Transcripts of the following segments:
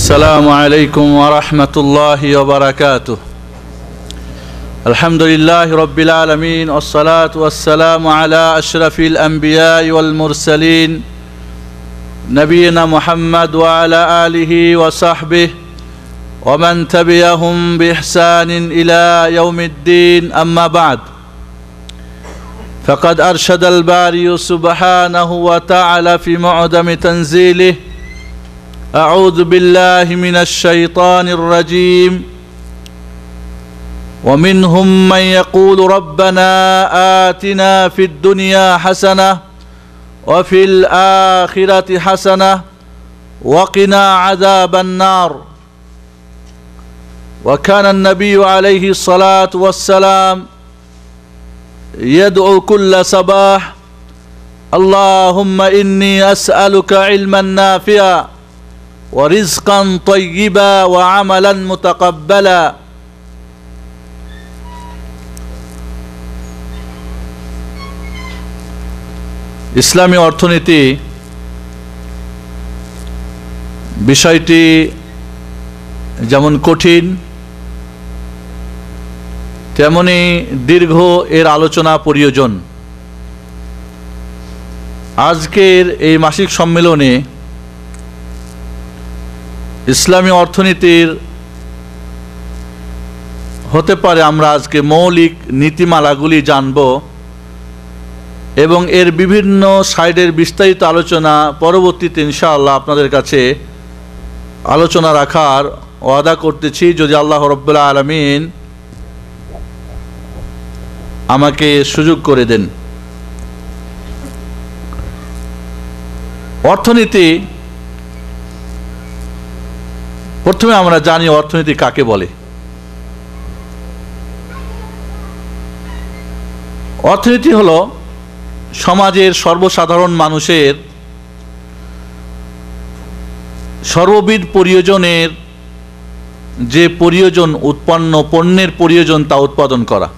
السلام عليكم ورحمة الله وبركاته. الحمد لله رب العالمين، والصلاة والسلام على أشرف الأنبياء والمرسلين نبينا محمد وعلى آله وصحبه ومن تبعهم بإحسان إلى يوم الدين. أما بعد، فقد أرشد الباري سبحانه وتعالى في معظم تنزيله: أعوذ بالله من الشيطان الرجيم، ومنهم من يقول ربنا آتنا في الدنيا حسنة وفي الآخرة حسنة وقنا عذاب النار. وكان النبي عليه الصلاة والسلام يدعو كل صباح: اللهم إني أسألك علما نافعا ورزقا طيبا وعملا متقبلا. ইসলামী অর্থনীতি বিষয়টি যেমন কঠিন তেমনি দীর্ঘ এর আলোচনা প্রয়োজন। আজকের এই মাসিক সম্মেলনে ইসলামী অর্থনীতির হতে পারে আমরা আজকে মৌলিক নীতিমালাগুলি জানব এবং এর বিভিন্ন সাইডের বিস্তারিত আলোচনা পরবর্তীতে ইনশাআল্লাহ আপনাদের কাছে আলোচনা রাখার ওয়াদা করতেছি, যদি আল্লাহ রাব্বুল আলামিন আমাকে সুযোগ করে দেন। অর্থনীতি, প্রথমে আমরা জানি অর্থনীতি কাকে বলে। অর্থনীতি হলো সমাজের সর্বসাধারণ মানুষের সর্ববিধ প্রয়োজনের যে প্রয়োজন উৎপন্ন পণ্যের প্রয়োজন তা উৎপাদন করা।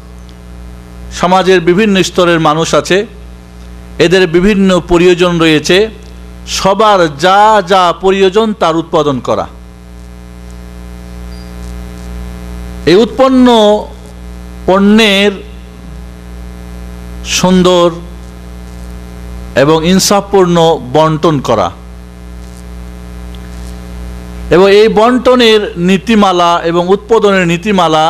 সমাজের বিভিন্ন স্তরের মানুষ আছে, এদের বিভিন্ন প্রয়োজন রয়েছে, সবার যা যা প্রয়োজন তার উৎপাদন করা। এই উৎপন্ন পণ্যের সুন্দর এবং ইনসাফপূর্ণ বন্টন করা এবং এই বন্টনের নীতিমালা এবং উৎপাদনের নীতিমালা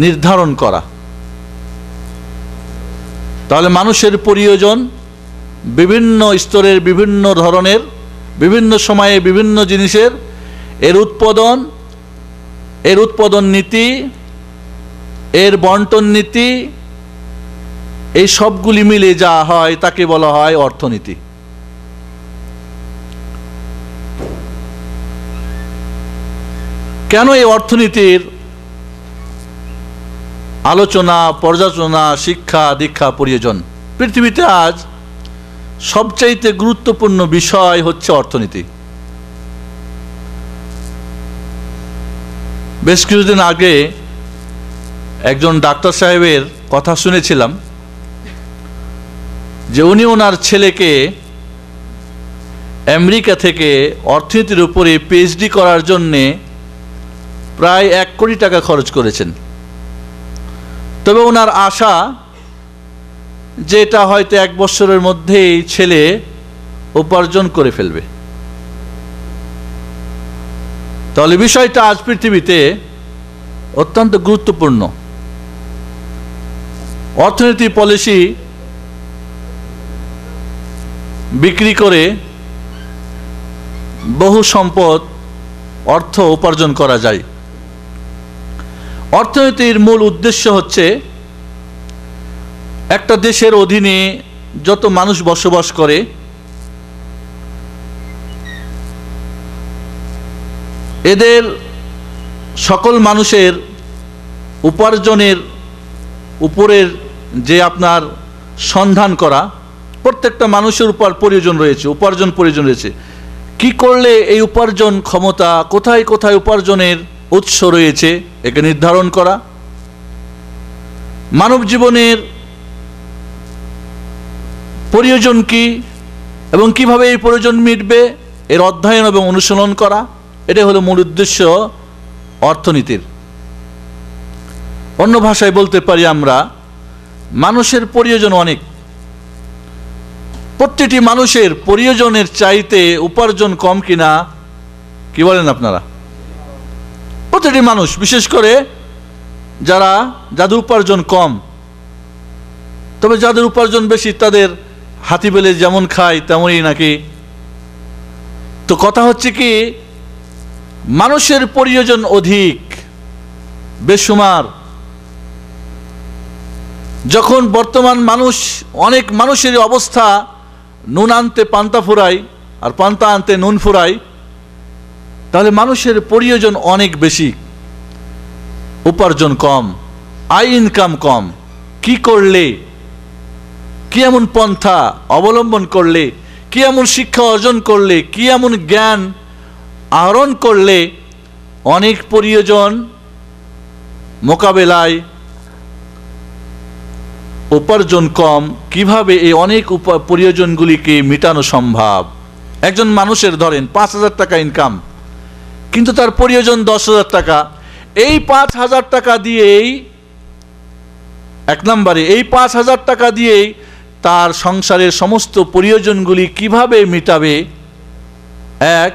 নির্ধারণ করা। তাহলে মানুষের প্রয়োজন বিভিন্ন স্তরের বিভিন্ন ধরনের বিভিন্ন সময়ে বিভিন্ন জিনিসের এর উৎপাদন নীতি, এর বন্টন নীতি, এই সবগুলি মিলে যা হয় তাকে বলা হয় অর্থনীতি। কেন এই অর্থনীতির আলোচনা, পর্যালোচনা, শিক্ষা দীক্ষা প্রয়োজন? পৃথিবীতে আজ সবচাইতে গুরুত্বপূর্ণ বিষয় হচ্ছে অর্থনীতি। বেশ কিছুদিন আগে একজন ডাক্তার সাহেবের কথা শুনেছিলাম যে উনি ওনার ছেলেকে আমেরিকা থেকে অর্থনীতির উপরে পিএইচডি করার জন্যে প্রায় 1 কোটি টাকা খরচ করেছেন। তবে ওনার আশা যে এটা হয়তো 1 বছরের মধ্যেই ছেলে উপার্জন করে ফেলবে। তাহলে বিষয়টা আজ পৃথিবীতে অত্যন্ত গুরুত্বপূর্ণ। অর্থনীতি পলিসি বিক্রি করে বহু সম্পদ অর্থ উপার্জন করা যায়। অর্থনীতির মূল উদ্দেশ্য হচ্ছে একটা দেশের অধীনে যত মানুষ বসবাস করে এদের সকল মানুষের উপার্জনের উপরের যে আপনার সন্ধান করা, প্রত্যেকটা মানুষের উপর প্রয়োজন রয়েছে, উপার্জন প্রয়োজন রয়েছে। কি করলে এই উপার্জন ক্ষমতা, কোথায় কোথায় উপার্জনের উৎস রয়েছে একে নির্ধারণ করা, মানব জীবনের প্রয়োজন কি এবং কিভাবে এই প্রয়োজন মিটবে এর অধ্যয়ন এবং অনুশীলন করা, এটাই হলো মূল উদ্দেশ্য অর্থনীতির। অন্য ভাষায় বলতে পারি আমরা, মানুষের প্রয়োজন অনেক। প্রতিটি মানুষের প্রয়োজনের চাইতে উপার্জন কম কিনা, কি বলেন আপনারা? প্রতিটি মানুষ, বিশেষ করে যাদের উপার্জন কম, তবে যাদের উপার্জন বেশি তাদের হাতি বেলে যেমন খায় তেমনই নাকি। তো কথা হচ্ছে কি, মানুষের প্রয়োজন অধিক, বেশুমার। যখন বর্তমান মানুষ, অনেক মানুষের অবস্থা নুন আনতে পান্তা ফুরায় আর পান্তা আনতে নুন ফুরায়, তাহলে মানুষের প্রয়োজন অনেক বেশি, উপার্জন কম, আয় ইনকাম কম। কি করলে, কি এমন পন্থা অবলম্বন করলে, কি এমন শিক্ষা অর্জন করলে, কি এমন জ্ঞান আহরণ করলে অনেক প্রয়োজন মোকাবেলায় উপার্জন কম, কিভাবে এই অনেক প্রয়োজনগুলিকে মেটানো সম্ভব। একজন মানুষের ধরেন 5,000 টাকা ইনকাম, কিন্তু তার প্রয়োজন 10,000 টাকা। এই 5,000 টাকা দিয়েই, এক নম্বরে এই 5,000 টাকা দিয়েই তার সংসারের সমস্ত প্রয়োজনগুলি কিভাবে মেটাবে, এক।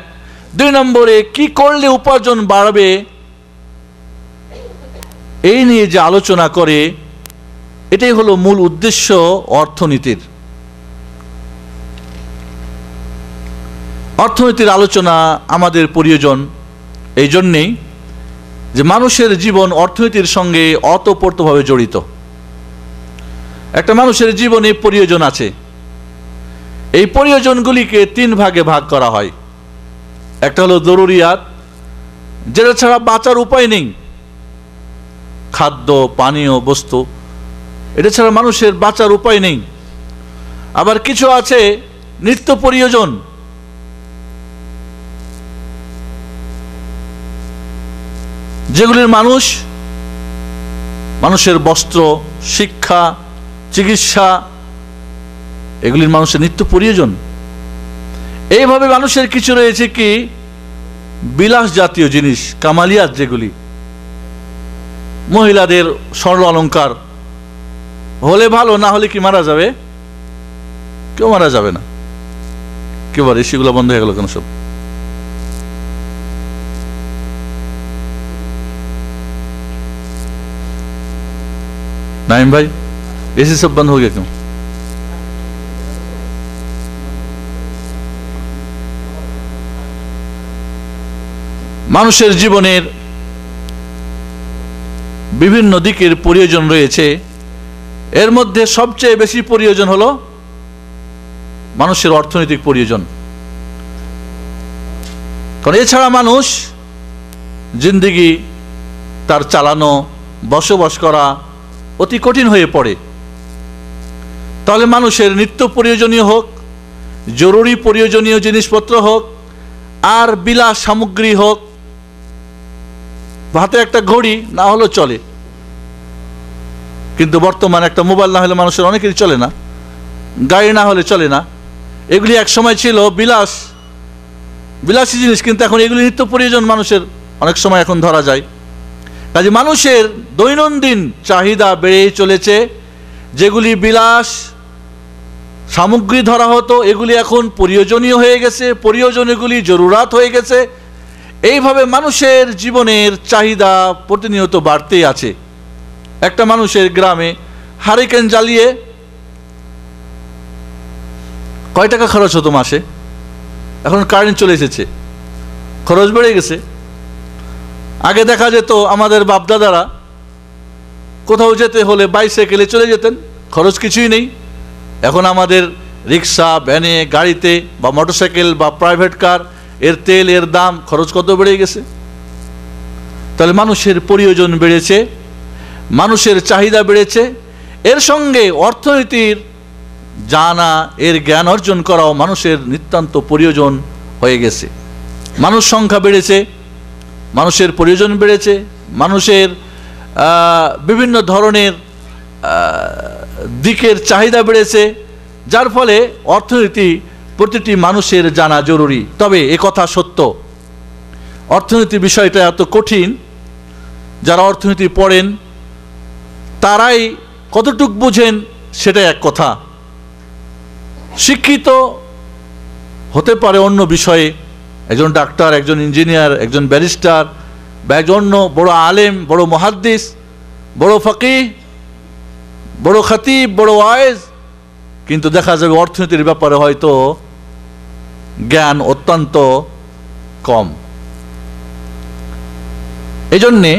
2 নম্বরে কি করলে উপার্জন বাড়বে, এই নিয়ে যে আলোচনা করে, এটাই হলো মূল উদ্দেশ্য অর্থনীতির। অর্থনীতির আলোচনা আমাদের প্রয়োজন এই জন্যেই যে মানুষের জীবন অর্থনীতির সঙ্গে ওতপ্রোতভাবে জড়িত। একটা মানুষের জীবনে প্রয়োজন আছে, এই প্রয়োজনগুলিকে 3 ভাগে ভাগ করা হয়। একটা হলো জরুরিয়াত, যেটা ছাড়া বাঁচার উপায় নেই, খাদ্য পানীয় বস্তু, এটা ছাড়া মানুষের বাঁচার উপায় নেই। আবার কিছু আছে নিত্য প্রয়োজন, যেগুলির মানুষের বস্ত্র, শিক্ষা, চিকিৎসা, এগুলির মানুষের নিত্য প্রয়োজন। এইভাবে মানুষের কিছু রয়েছে কি বিলাস জাতীয় জিনিস, কামালিয়াত, যেগুলি মহিলাদের স্বর্ণ অলংকার হলে ভালো, না হলে কি মারা যাবে? কেউ মারা যাবে না। কি বলে, সেগুলো বন্ধ হয়ে গেল কেন সব? नाइम भाई, एसी सब बंद हो गया क्यों? মানুষের জীবনের বিভিন্ন দিকের প্রয়োজন রয়েছে, এর মধ্যে সবচেয়ে বেশি প্রয়োজন হলো মানুষের অর্থনৈতিক প্রয়োজন। কারণ এছাড়া মানুষ জিন্দেগি তার চালানো, বসবাস করা অতি কঠিন হয়ে পড়ে। তাহলে মানুষের নিত্য প্রয়োজনীয় হোক, জরুরি প্রয়োজনীয় জিনিসপত্র হোক, আর বিলাস সামগ্রী হোক, হাতে একটা ঘড়ি না হলেও চলে, কিন্তু বর্তমানে একটা মোবাইল না হলে মানুষের অনেকেরই চলে না, গাড়ি না হলে চলে না। এগুলি এক সময় ছিল বিলাসী জিনিস, কিন্তু এখন এগুলি নিত্য প্রয়োজন মানুষের, অনেক সময় এখন ধরা যায়। কাজে মানুষের দৈনন্দিন চাহিদা বেড়ে চলেছে। যেগুলি বিলাস সামগ্রী ধরা হতো, এগুলি এখন প্রয়োজনীয় হয়ে গেছে, প্রয়োজনীয়গুলি জরুরাত হয়ে গেছে। এইভাবে মানুষের জীবনের চাহিদা প্রতিনিয়ত বাড়তেই আছে। একটা মানুষের গ্রামে হারিকেন জ্বালিয়ে কয় টাকা খরচ হতো মাসে, এখন কারেন্ট চলে এসেছে, খরচ বেড়ে গেছে। আগে দেখা যেত আমাদের বাপদাদারা কোথাও যেতে হলে বাইসাইকেলে চলে যেতেন, খরচ কিছুই নেই। এখন আমাদের রিক্সা, ভ্যানে, গাড়িতে বা মোটরসাইকেল বা প্রাইভেট কার, এর তেল, এর দাম, খরচ কত বেড়ে গেছে। তাহলে মানুষের প্রয়োজন বেড়েছে, মানুষের চাহিদা বেড়েছে, এর সঙ্গে অর্থনীতির জানা, এর জ্ঞান অর্জন করাও মানুষের নিতান্ত প্রয়োজন হয়ে গেছে। মানুষ সংখ্যা বেড়েছে, মানুষের প্রয়োজন বেড়েছে, মানুষের বিভিন্ন ধরনের দিকের চাহিদা বেড়েছে, যার ফলে অর্থনীতি প্রতিটি মানুষের জানা জরুরি। তবে একথা সত্য, অর্থনীতির বিষয়টা এত কঠিন, যারা অর্থনীতি পড়েন তারাই কতটুক বুঝেন সেটা এক কথা। শিক্ষিত হতে পারে অন্য বিষয়ে, একজন ডাক্তার, একজন ইঞ্জিনিয়ার, একজন ব্যারিস্টার, বা একজন অন্য বড় আলেম, বড় মুহাদ্দিস, বড় ফকিহ, বড় খতিব, বড় ওয়াইজ, কিন্তু দেখা যাবে অর্থনীতির ব্যাপারে হয়তো জ্ঞান অত্যন্ত কম। এজন্যে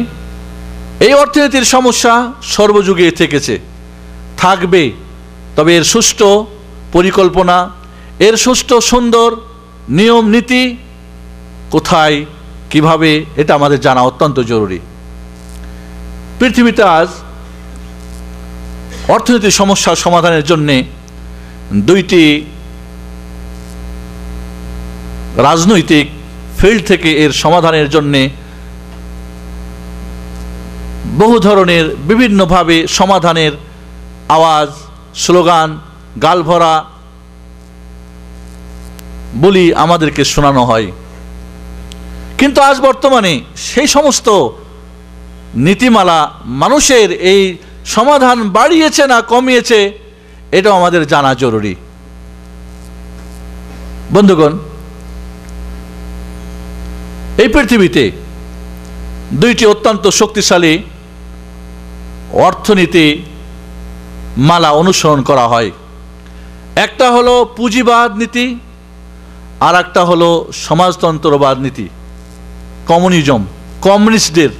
এই অর্থনীতির সমস্যা সর্বযুগে থেকেছে, থাকবে। তবে এর সুষ্ঠু পরিকল্পনা, এর সুষ্ঠু সুন্দর নিয়ম নীতি কোথায়, কিভাবে, এটা আমাদের জানা অত্যন্ত জরুরি। পৃথিবীতে আজ অর্থনীতির সমস্যার সমাধানের জন্য দুইটি রাজনৈতিক ফিল্ড থেকে এর সমাধানের জন্য বহু ধরনের বিভিন্নভাবে সমাধানের আওয়াজ, স্লোগান, গালভরা বলি আমাদেরকে শোনানো হয়। কিন্তু আজ বর্তমানে সেই সমস্ত নীতিমালা মানুষের এই সমাধান বাড়িয়েছে না কমিয়েছে, এটাও আমাদের জানা জরুরি। বন্ধুগণ, এই পৃথিবীতে দুইটি অত্যন্ত শক্তিশালী অর্থনীতি মালা অনুসরণ করা হয়। একটা হলো পুঁজিবাদ নীতি, আর একটা হলো সমাজতন্ত্রবাদ নীতি, কমিউনিজম, কমিউনিস্টদের।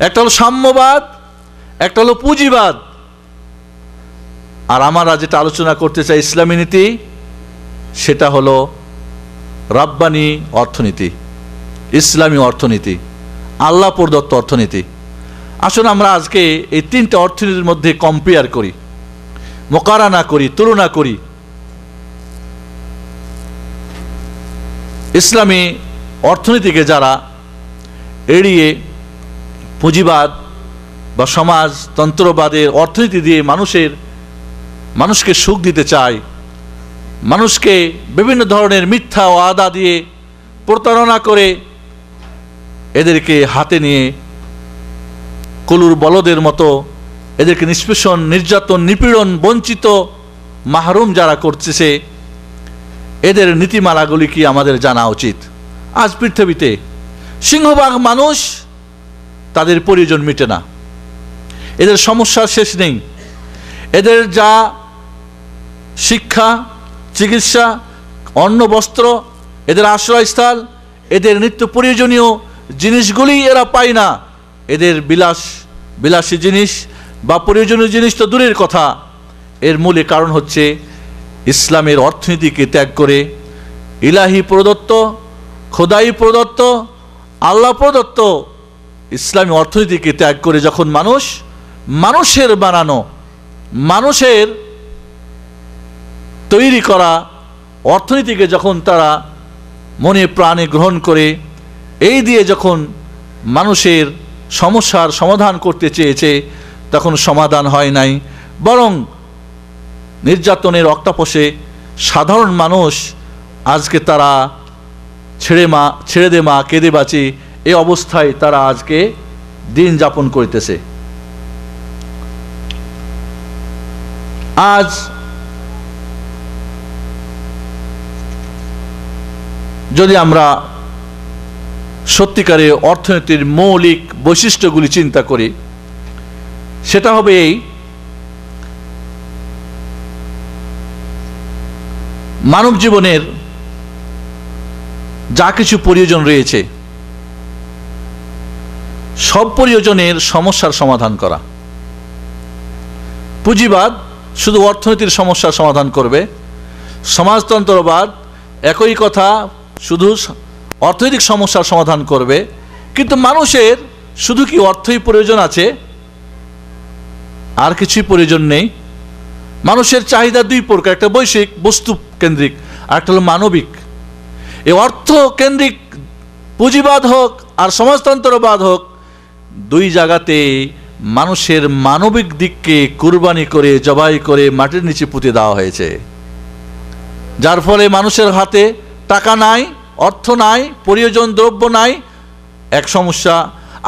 একটা হলো সাম্যবাদ, একটা হলো পুঁজিবাদ। আর আমরা যেটা আলোচনা করতে চাই ইসলামী নীতি, সেটা হলো রাব্বানি অর্থনীতি, ইসলামী অর্থনীতি, আল্লাহ প্রদত্ত অর্থনীতি। আসুন আমরা আজকে এই তিনটা অর্থনীতির মধ্যে কম্পেয়ার করি, মোকারানা করি, তুলনা করি। ইসলামী অর্থনীতিকে যারা এড়িয়ে পুঁজিবাদ বা সমাজতন্ত্রবাদের অর্থনীতি দিয়ে মানুষকে সুখ দিতে চায়, মানুষকে বিভিন্ন ধরনের মিথ্যা ও আদা দিয়ে প্রতারণা করে এদেরকে হাতে নিয়ে কলুর বলদের মতো এদেরকে নিষ্পেষণ, নির্যাতন, নিপীড়ন, বঞ্চিত, মাহরুম যারা করতেছে, এদের নীতিমালাগুলি কি আমাদের জানা উচিত। আজ পৃথিবীতে সিংহভাগ মানুষ, তাদের প্রয়োজন মিটে না, এদের সমস্যার শেষ নেই। এদের যা শিক্ষা, চিকিৎসা, অন্ন, বস্ত্র, এদের আশ্রয়স্থল, এদের নিত্য প্রয়োজনীয় জিনিসগুলি এরা পায় না। এদের বিলাসী জিনিস বা প্রয়োজনীয় জিনিস তো দূরের কথা, এর মূলে কারণ হচ্ছে ইসলামের অর্থনীতিকে ত্যাগ করে ইলাহি প্রদত্ত, খোদাই প্রদত্ত, আল্লাহ প্রদত্ত ইসলামী অর্থনীতিকে ত্যাগ করে যখন মানুষের বানানো, মানুষের তৈরি করা অর্থনীতিকে যখন তারা মনে প্রাণে গ্রহণ করে, এই দিয়ে যখন মানুষের সমস্যার সমাধান করতে চেয়েছে, তখন সমাধান হয় নাই, বরং নির্যাতনের অক্টাপোষে সাধারণ মানুষ আজকে তারা ছেড়ে দে মা কেঁদে বাঁচি, এই অবস্থায় তারা আজকে দিন যাপন করিতেছে। আজ যদি আমরা সত্যিকারে অর্থনীতির মৌলিক বৈশিষ্ট্যগুলি চিন্তা করি, সেটা হবে এই: মানব জীবনের যা কিছু প্রয়োজন রয়েছে, সব প্রয়োজনের সমস্যার সমাধান করা। পুঁজিবাদ শুধু অর্থনীতির সমস্যার সমাধান করবে, সমাজতন্ত্রবাদ একই কথা, শুধু অর্থনৈতিক সমস্যার সমাধান করবে। কিন্তু মানুষের শুধু কি অর্থই প্রয়োজন আছে, আর কিছুই প্রয়োজন নেই? মানুষের চাহিদা দুই প্রকার, একটা বৈশ্বিক বস্তু কেন্দ্রিক, আর একটা হলো মানবিক। এই অর্থ কেন্দ্রিক পুঁজিবাদ হোক আর সমাজতন্ত্রবাদ হোক, দুই জায়গাতে মানুষের মানবিক দিককে কুরবানি করে, জবাই করে মাটির নিচে পুঁতে দেওয়া হয়েছে। যার ফলে মানুষের হাতে টাকা নাই, অর্থ নাই, প্রয়োজন দ্রব্য নাই, এক সমস্যা।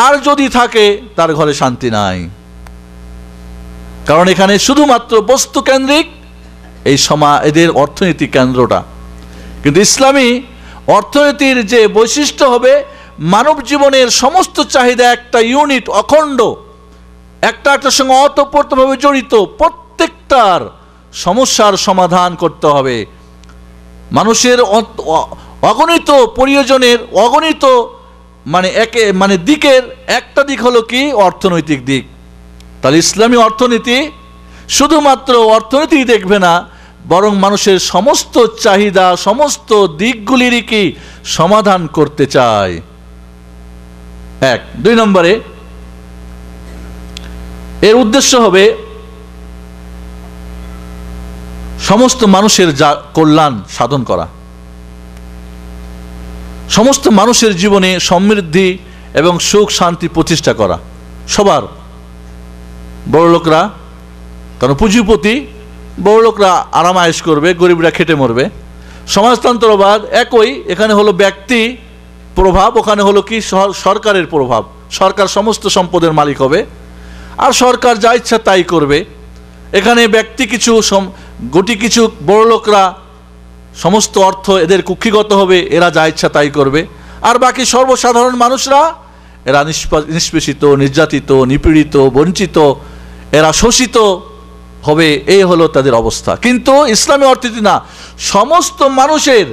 আর যদি থাকে তার ঘরে শান্তি নাই, কারণ এখানে শুধুমাত্র বস্তু কেন্দ্রিক এই এদের অর্থনীতি কেন্দ্রটা। কিন্তু ইসলামী অর্থনীতির যে বৈশিষ্ট্য হবে, মানব জীবনের সমস্ত চাহিদা একটা ইউনিট, অখণ্ড, একটার সঙ্গে ওতপ্রোতভাবে জড়িত, প্রত্যেকটার সমস্যার সমাধান করতে হবে। মানুষের অগণিত প্রয়োজনের অগণিত দিকের একটা দিক হলো কি? অর্থনৈতিক দিক। তাহলে ইসলামী অর্থনীতি শুধুমাত্র অর্থনীতি দেখবে না, বরং মানুষের সমস্ত চাহিদা, সমস্ত দিকগুলিরই কি সমাধান করতে চায়। এক। 2 নম্বরে এর উদ্দেশ্য হবে সমস্ত মানুষের কল্যাণ সাধন করা, সমস্ত মানুষের জীবনে সমৃদ্ধি এবং সুখ শান্তি প্রতিষ্ঠা করা। সবার, বড় লোকরা, কারণ পুঁজিপতি, বড় লোকরা আরাম আয়েশ করবে, গরিবরা খেটে মরবে। সমাজতন্ত্রবাদ একই, এখানে হলো ব্যক্তি প্রভাব, ওখানে হলো কি সরকারের প্রভাব। সরকার সমস্ত সম্পদের মালিক হবে, আর সরকার যা ইচ্ছা তাই করবে। এখানে ব্যক্তি কিছু, গুটি কিছু বড় লোকরা, সমস্ত অর্থ এদের কুক্ষিগত হবে, এরা যা ইচ্ছা তাই করবে। আর বাকি সর্বসাধারণ মানুষরা, এরা নিষ্পেষিত, নির্যাতিত, নিপীড়িত, বঞ্চিত, এরা শোষিত হবে। এই হলো তাদের অবস্থা। কিন্তু ইসলামী অর্থনীতি না, সমস্ত মানুষের,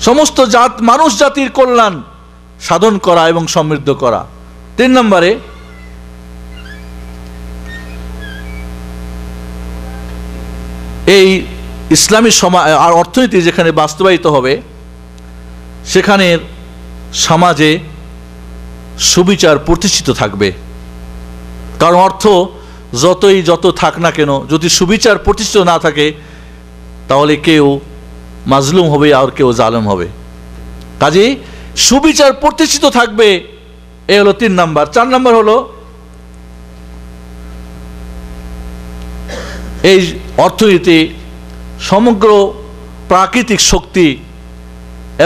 সমস্ত মানুষ জাতির কল্যাণ সাধন করা এবং সমৃদ্ধ করা। 3 নম্বরে এই ইসলামী আর অর্থনীতি যেখানে বাস্তবায়িত হবে, সেখানে সমাজে সুবিচার প্রতিষ্ঠিত থাকবে। কারণ অর্থ যত থাক না কেন, যদি সুবিচার প্রতিষ্ঠিত না থাকে, তাহলে কেউ মাজলুম হবে আর কেউ জালেম হবে। কাজেই সুবিচার প্রতিষ্ঠিত থাকবে, এ হলো 3 নাম্বার। 4 নাম্বার হলো এই অর্থনীতি সমগ্র প্রাকৃতিক শক্তি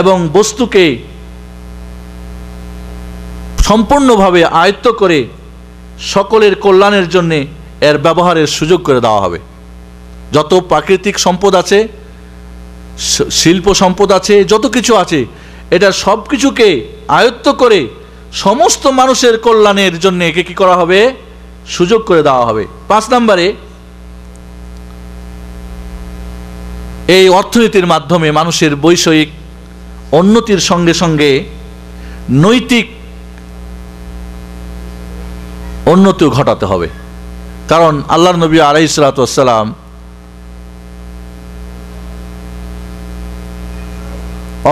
এবং বস্তুকে সম্পূর্ণভাবে আয়ত্ত করে সকলের কল্যাণের জন্যে এর ব্যবহারের সুযোগ করে দেওয়া হবে। যত প্রাকৃতিক সম্পদ আছে, শিল্প সম্পদ আছে, যত কিছু আছে, এটা সব কিছুকে আয়ত্ত করে সমস্ত মানুষের কল্যাণের জন্য একে কি করা হবে? সুযোগ করে দেওয়া হবে। 5 নম্বরে এই অর্থনীতির মাধ্যমে মানুষের বৈষয়িক উন্নতির সঙ্গে সঙ্গে নৈতিক উন্নতিও ঘটাতে হবে। কারণ আল্লাহর নবী আলাইহিস সালাতু ওয়াস সালাম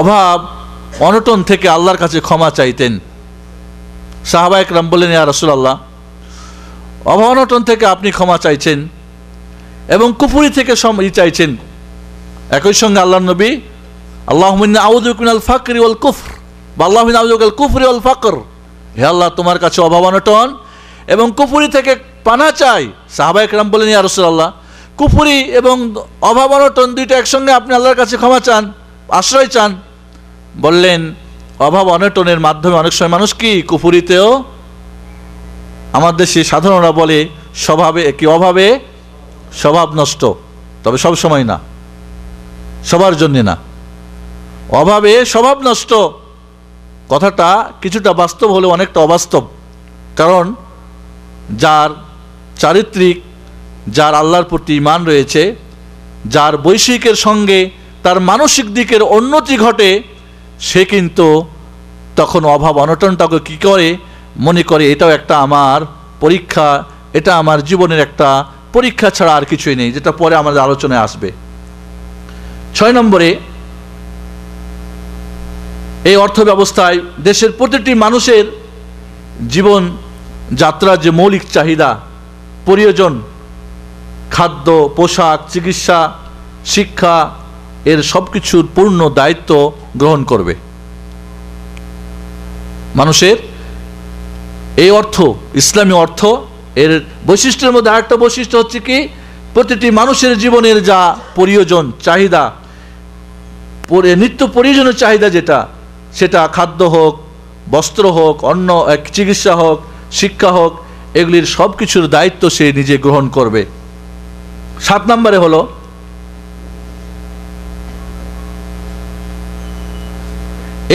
অভাব অনটন থেকে আল্লাহর কাছে ক্ষমা চাইতেন। সাহাবায়ে কেরাম বললেন, ইয়া রাসূলুল্লাহ, অভাব অনটন থেকে আপনি ক্ষমা চাইছেন এবং কুফরি থেকে চাইছেন। একই সঙ্গে আল্লাহর নবী, আল্লাহুম্মা ইন্নী আউযু বিকা মিনাল ফাকরি ওয়াল কুফর, বা আল্লাহুম্মা ইন্নী আউযু বিকাল কুফরি ওয়াল ফাকর, হে আল্লাহ, তোমার কাছে অভাব অনটন এবং কুফরি থেকে পানাহ চাই। সাহাবায়ে কেরাম বললেন, ইয়া রাসূলুল্লাহ, কুফরি এবং অভাব অনটন দুইটা একসঙ্গে আপনি আল্লাহর কাছে ক্ষমা চান, আশ্রয় চান? বললেন, অভাব অনটনের মাধ্যমে অনেক সময় মানুষ কি কুফরিতেও, আমার দেশে সাধারণরা বলে স্বভাবে কি, অভাবে স্বভাব নষ্ট, তবে সব সময় না, সবার জন্য না। অভাবে স্বভাব নষ্ট কথাটা কিছুটা বাস্তব হলে অনেকটা অবাস্তব। কারণ যার চারিত্রিক, যার আল্লাহর প্রতি ঈমান রয়েছে, যার বৈষয়িকের সঙ্গে তার মানসিক দিকের উন্নতি ঘটে, সে কিন্তু তখন অভাব অনটনটাকে কি করে, মনে করে এটাও একটা আমার পরীক্ষা, এটা আমার জীবনের একটা পরীক্ষা ছাড়া আর কিছুই নেই, যেটা পরে আমাদের আলোচনায় আসবে। 6 নম্বরে এই অর্থ ব্যবস্থায় দেশের প্রতিটি মানুষের জীবন যাত্রার যে মৌলিক চাহিদা, প্রয়োজন, খাদ্য, পোশাক, চিকিৎসা, শিক্ষা, এর সব কিছুর পূর্ণ দায়িত্ব গ্রহণ করবে। মানুষের এই অর্থ, ইসলামী অর্থ, এর বৈশিষ্ট্যের মধ্যে আরেকটা বৈশিষ্ট্য হচ্ছে কি, প্রতিটি মানুষের জীবনের যা প্রয়োজন চাহিদা, নিত্য প্রয়োজনীয় চাহিদা যেটা, সেটা খাদ্য হোক, বস্ত্র হোক, অন্য চিকিৎসা হোক, শিক্ষা হোক, এগুলির সব কিছুর দায়িত্ব সে নিজে গ্রহণ করবে। 7 নম্বরে হলো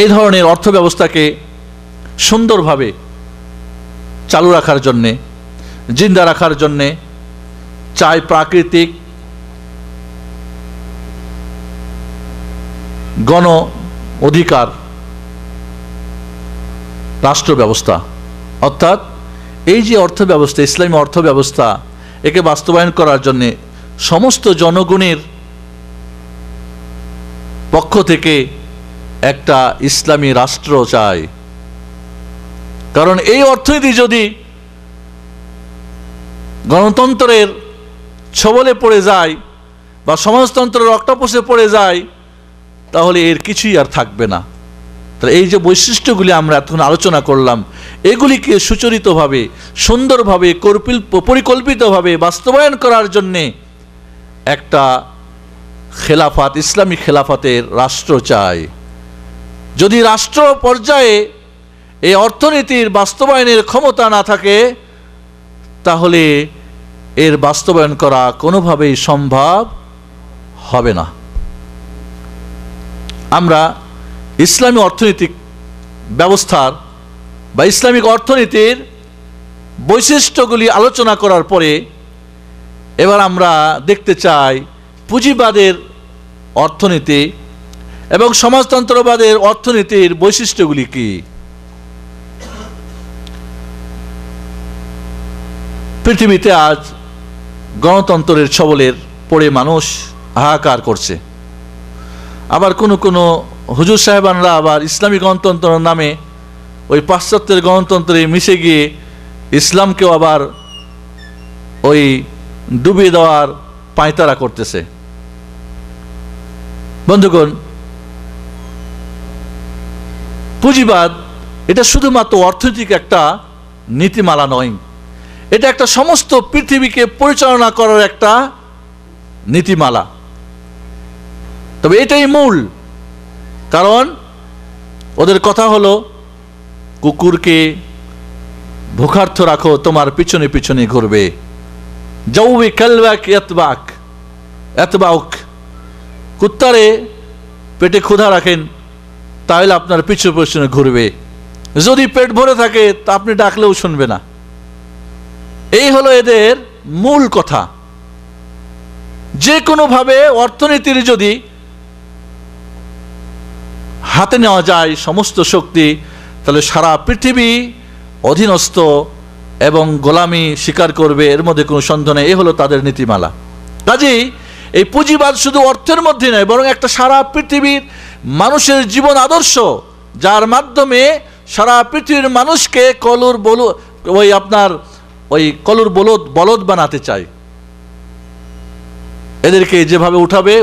এই ধরনের অর্থ ব্যবস্থাকে সুন্দরভাবে চালু রাখার জন্যে, জিন্দা রাখার জন্যে চাই প্রাকৃতিক গণ অধিকার রাষ্ট্র ব্যবস্থা। অর্থাৎ এই যে অর্থ ব্যবস্থা, ইসলামী অর্থ ব্যবস্থা, একে বাস্তবায়ন করার জন্যে সমস্ত জনগণের পক্ষ থেকে একটা ইসলামী রাষ্ট্র চাই। কারণ এই অর্থনীতি যদি গণতন্ত্রের ছবলে পড়ে যায় বা সমাজতন্ত্রের অক্টোপাসে পড়ে যায়, তাহলে এর কিছুই আর থাকবে না। তাহলে এই যে বৈশিষ্ট্যগুলি আমরা এতক্ষণ আলোচনা করলাম, এগুলিকে সুচরিতভাবে, সুন্দরভাবে, পরিকল্পিতভাবে বাস্তবায়ন করার জন্যে একটা খেলাফত, ইসলামী খেলাফতের রাষ্ট্র চাই। যদি রাষ্ট্র পর্যায়ে এই অর্থনীতির বাস্তবায়নের ক্ষমতা না থাকে, তাহলে এর বাস্তবায়ন করা কোনোভাবেই সম্ভব হবে না। আমরা ইসলামী অর্থনৈতিক ব্যবস্থার বা ইসলামিক অর্থনীতির বৈশিষ্ট্যগুলি আলোচনা করার পরে এবার আমরা দেখতে চাই পুঁজিবাদের অর্থনীতি এবং সমাজতন্ত্রবাদের অর্থনীতির বৈশিষ্ট্যগুলি কি। পৃথিবীতে আজ গণতন্ত্রের ছবলের পড়ে মানুষ হাহাকার করছে। আবার কোনো হুজুর সাহেবানরা আবার ইসলামী গণতন্ত্রের নামে ওই পাশ্চাত্যের গণতন্ত্রে মিশে গিয়ে ইসলামকেও আবার ওই ডুবিয়ে দেওয়ার পায়তারা করতেছে। বন্ধুগণ, পুঁজিবাদ এটা শুধুমাত্র অর্থনৈতিক একটা নীতিমালা নয়, এটা একটা সমস্ত পৃথিবীকে পরিচালনা করার একটা নীতিমালা। তবে এটাই মূল, কারণ ওদের কথা হলো কুকুরকে ভূখার্থ রাখো, তোমার পিছনে পিছনে ঘুরবে। জাউবি কালবাক ইয়াতবাক ইয়াতবাউক, কুত্তারে পেটে ক্ষুধা রাখেন তাহলে আপনার পিছনে পিছনে ঘুরবে, যদি পেট ভরে থাকে তা আপনি ডাকলেও শুনবে না। এই হলো এদের মূল কথা। যে কোনোভাবে অর্থনীতির যদি হাতে নেওয়া যায় সমস্ত শক্তি, তাহলে সারা পৃথিবী অধীনস্থ এবং গোলামি স্বীকার করবে, এর মধ্যে কোনো সন্দেহ নেই। এই হলো তাদের নীতিমালা। কাজেই এই পুঁজিবাদ শুধু অর্থের মধ্যে নয়, বরং একটা সারা পৃথিবীর মানুষের জীবন আদর্শ, যার মাধ্যমে সারা পৃথিবীর মানুষকে কলুর বলদ বানাতে চায়। এদেরকে যেভাবে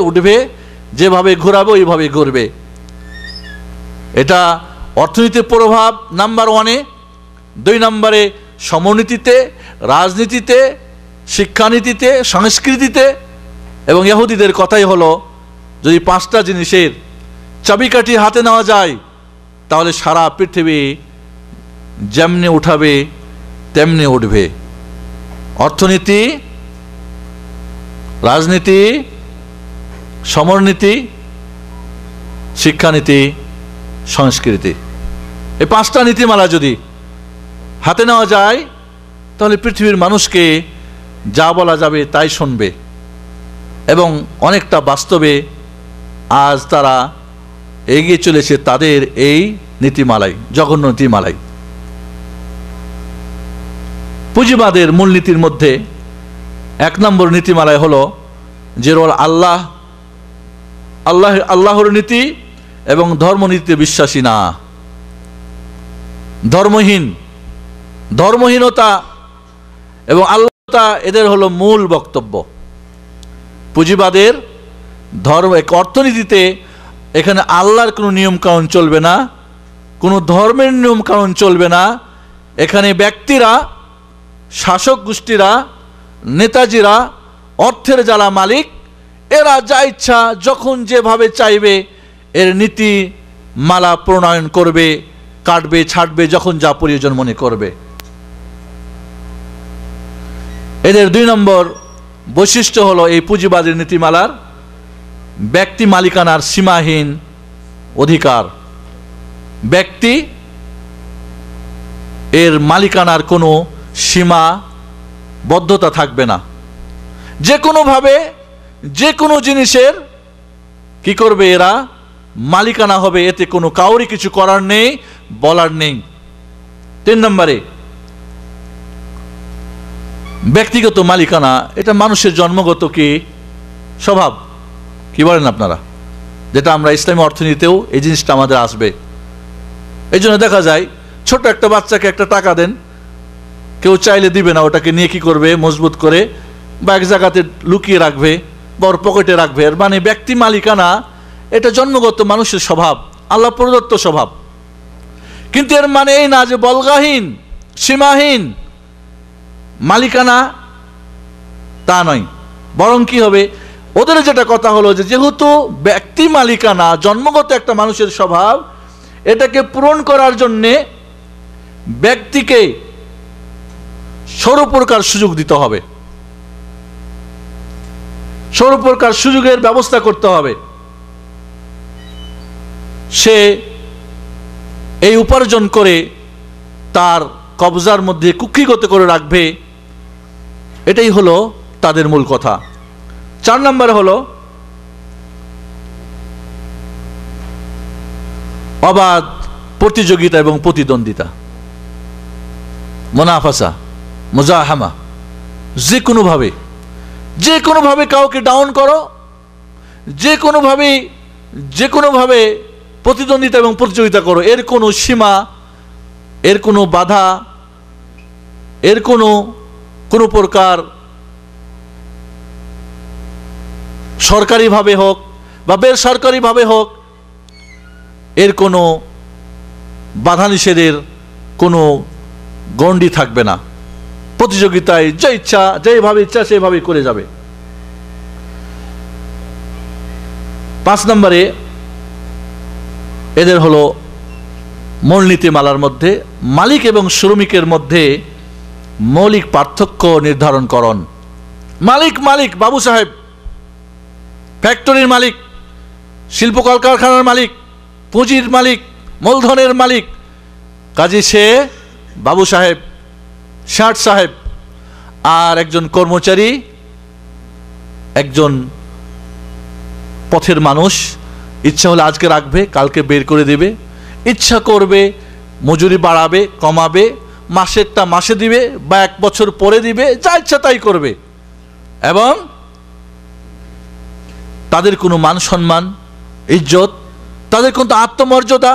উঠবে, যেভাবে ঘোরাবে ওইভাবে ঘুরবে। এটা অর্থনীতির প্রভাব নাম্বার 1-এ, 2 নম্বরে সমরনীতিতে, রাজনীতিতে, শিক্ষানীতিতে, সংস্কৃতিতে। এবং ইহুদিদের কথাই হলো, যদি 5টা জিনিসের চাবিকাঠি হাতে নেওয়া যায়, তাহলে সারা পৃথিবী যেমনি উঠাবে তেমনি উঠবে। অর্থনীতি, রাজনীতি, সমরনীতি, শিক্ষানীতি, সংস্কৃতি, এই 5টা নীতিমালা যদি হাতে নেওয়া যায়, তাহলে পৃথিবীর মানুষকে যা বলা যাবে তাই শুনবে। এবং অনেকটা বাস্তবে আজ তারা এগিয়ে চলেছে তাদের এই নীতিমালায়, জঘন্য নীতিমালায়। পুঁজিবাদের মূলনীতির মধ্যে 1 নম্বর নীতিমালায় হলো যে আল্লাহর নীতি এবং ধর্মনীতিতে বিশ্বাসী না, ধর্মহীনতা এবং আল্লাহতা, এদের হলো মূল বক্তব্য। পুঁজিবাদের অর্থনীতিতে এখানে আল্লাহর কোনো নিয়ম কানুন চলবে না, কোনো ধর্মের নিয়ম কানুন চলবে না। এখানে ব্যক্তিরা, শাসক গোষ্ঠীরা, নেতাজিরা অর্থের যারা মালিক, এরা যা ইচ্ছা যখন যেভাবে চাইবে এর নীতি মালা প্রণয়ন করবে, কাটবে ছাড়বে যখন যা প্রয়োজন মনে করবে। এদের 2 নম্বর বৈশিষ্ট্য হলো এই পুঁজিবাদের নীতিমালার ব্যক্তি মালিকানার সীমাহীন অধিকার। ব্যক্তি এর মালিকানার কোনো সীমাবদ্ধতা থাকবে না, যে কোনোভাবে যে কোনো জিনিসের কি করবে এরা মালিকানা হবে, এতে কোনো কাউরি কিছু করার নেই, বলার নেই। 3 নম্বরে ব্যক্তিগত মালিকানা, এটা মানুষের জন্মগত কি স্বভাব, কি বলেন আপনারা, যেটা আমরা ইসলামী অর্থনীতিতেও এই জিনিসটা আমাদের আসবে। এই জন্য দেখা যায় ছোট একটা বাচ্চাকে একটা টাকা দেন, কেউ চাইলে দিবে না, ওটাকে নিয়ে কি করবে মজবুত করে বা এক জায়গাতে লুকিয়ে রাখবে বা ওর পকেটে রাখবে। এর মানে ব্যক্তি মালিকানা এটা জন্মগত মানুষের স্বভাব, আল্লাহ প্রদত্ত স্বভাব। কিন্তু এর মানে এই না যে বলগাহীন সীমাহীন মালিকানা, তা নয়। বরং কি হবে, ওদের যেটা কথা হলো যে যেহেতু ব্যক্তি মালিকানা জন্মগত একটা মানুষের স্বভাব, এটাকে পূরণ করার জন্যে ব্যক্তিকে সর্বপ্রকার সুযোগ দিতে হবে, সর্বপ্রকার সুযোগের ব্যবস্থা করতে হবে। সে এই উপার্জন করে তার কবজার মধ্যে কুক্ষিগত করে রাখবে, এটাই হলো তাদের মূল কথা। 4 নম্বরে হলো অবাধ প্রতিযোগিতা এবং প্রতিদ্বন্দ্বিতা, মুনাফাসা মুজাহামা। যে কোনোভাবে কাউকে ডাউন করো, যে কোনোভাবে প্রতিদ্বন্দ্বিতা এবং প্রতিযোগিতা করো, এর কোনো সীমা, এর কোনো বাধা, এর কোনো প্রকার সরকারিভাবে হোক বা বেসরকারিভাবে হোক, এর কোনো বাধা নিষেধের কোনো গণ্ডি থাকবে না। প্রতিযোগিতায় যে ইচ্ছা যেভাবে ইচ্ছা সেভাবেই করে যাবে। 5 নম্বরে এদের হলো মূলনীতিমালার মধ্যে মালিক এবং শ্রমিকের মধ্যে মৌলিক পার্থক্য নির্ধারণকরণ। মালিক বাবু সাহেব, ফ্যাক্টরির মালিক, শিল্প কলকারখানার মালিক, পুঁজির মালিক, মূলধনের মালিক, কাজী সে বাবু সাহেব, ষাট সাহেব। আর একজন কর্মচারী, একজন পথের মানুষ, ইচ্ছা হলে আজকে রাখবে, কালকে বের করে দেবে, ইচ্ছা করবে মজুরি বাড়াবে কমাবে, মাসেরটা মাসে দিবে বা 1 বছর পরে দিবে, যা ইচ্ছা তাই করবে। এবং তাদের কোনো মান সম্মান, ইজ্জত, তাদের কোনো আত্মমর্যাদা,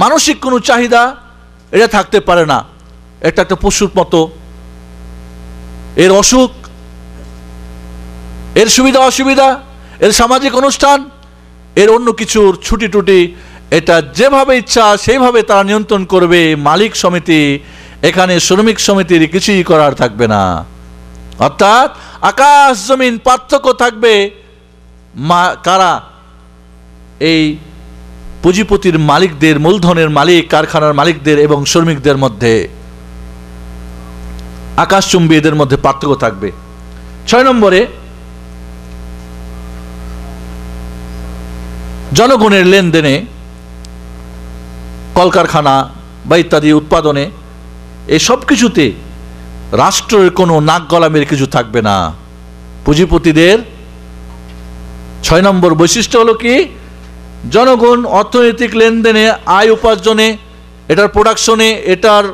মানসিক কোনো চাহিদা এটা থাকতে পারে না। এটা একটা পশুর মতো, এর অসুখ, এর সুবিধা অসুবিধা, এর সামাজিক অনুষ্ঠান, এর অন্য কিছুর ছুটি টুটি, এটা যেভাবে ইচ্ছা সেইভাবে তারা নিয়ন্ত্রণ করবে। মালিক সমিতি, এখানে শ্রমিক সমিতির কিছুই করার থাকবে না। অর্থাৎ আকাশ জমিন পার্থক্য থাকবে কারা, এই পুঁজিপতির মালিকদের, মূলধনের মালিক, কারখানার মালিকদের এবং শ্রমিকদের মধ্যে আকাশচুম্বী এদের মধ্যে পার্থক্য থাকবে। 6 নম্বরে জনগণের লেনদেনে, কলকারখানা বা ইত্যাদি উৎপাদনে, এই সব কিছুতে রাষ্ট্রের কোনো নাক গলামের কিছু থাকবে না। পুঁজিপতিদের 6 নম্বর বৈশিষ্ট্য হলো কি, জনগণ অর্থনৈতিক লেনদেনে, আয় উপার্জনে, এটার প্রোডাকশনে, এটার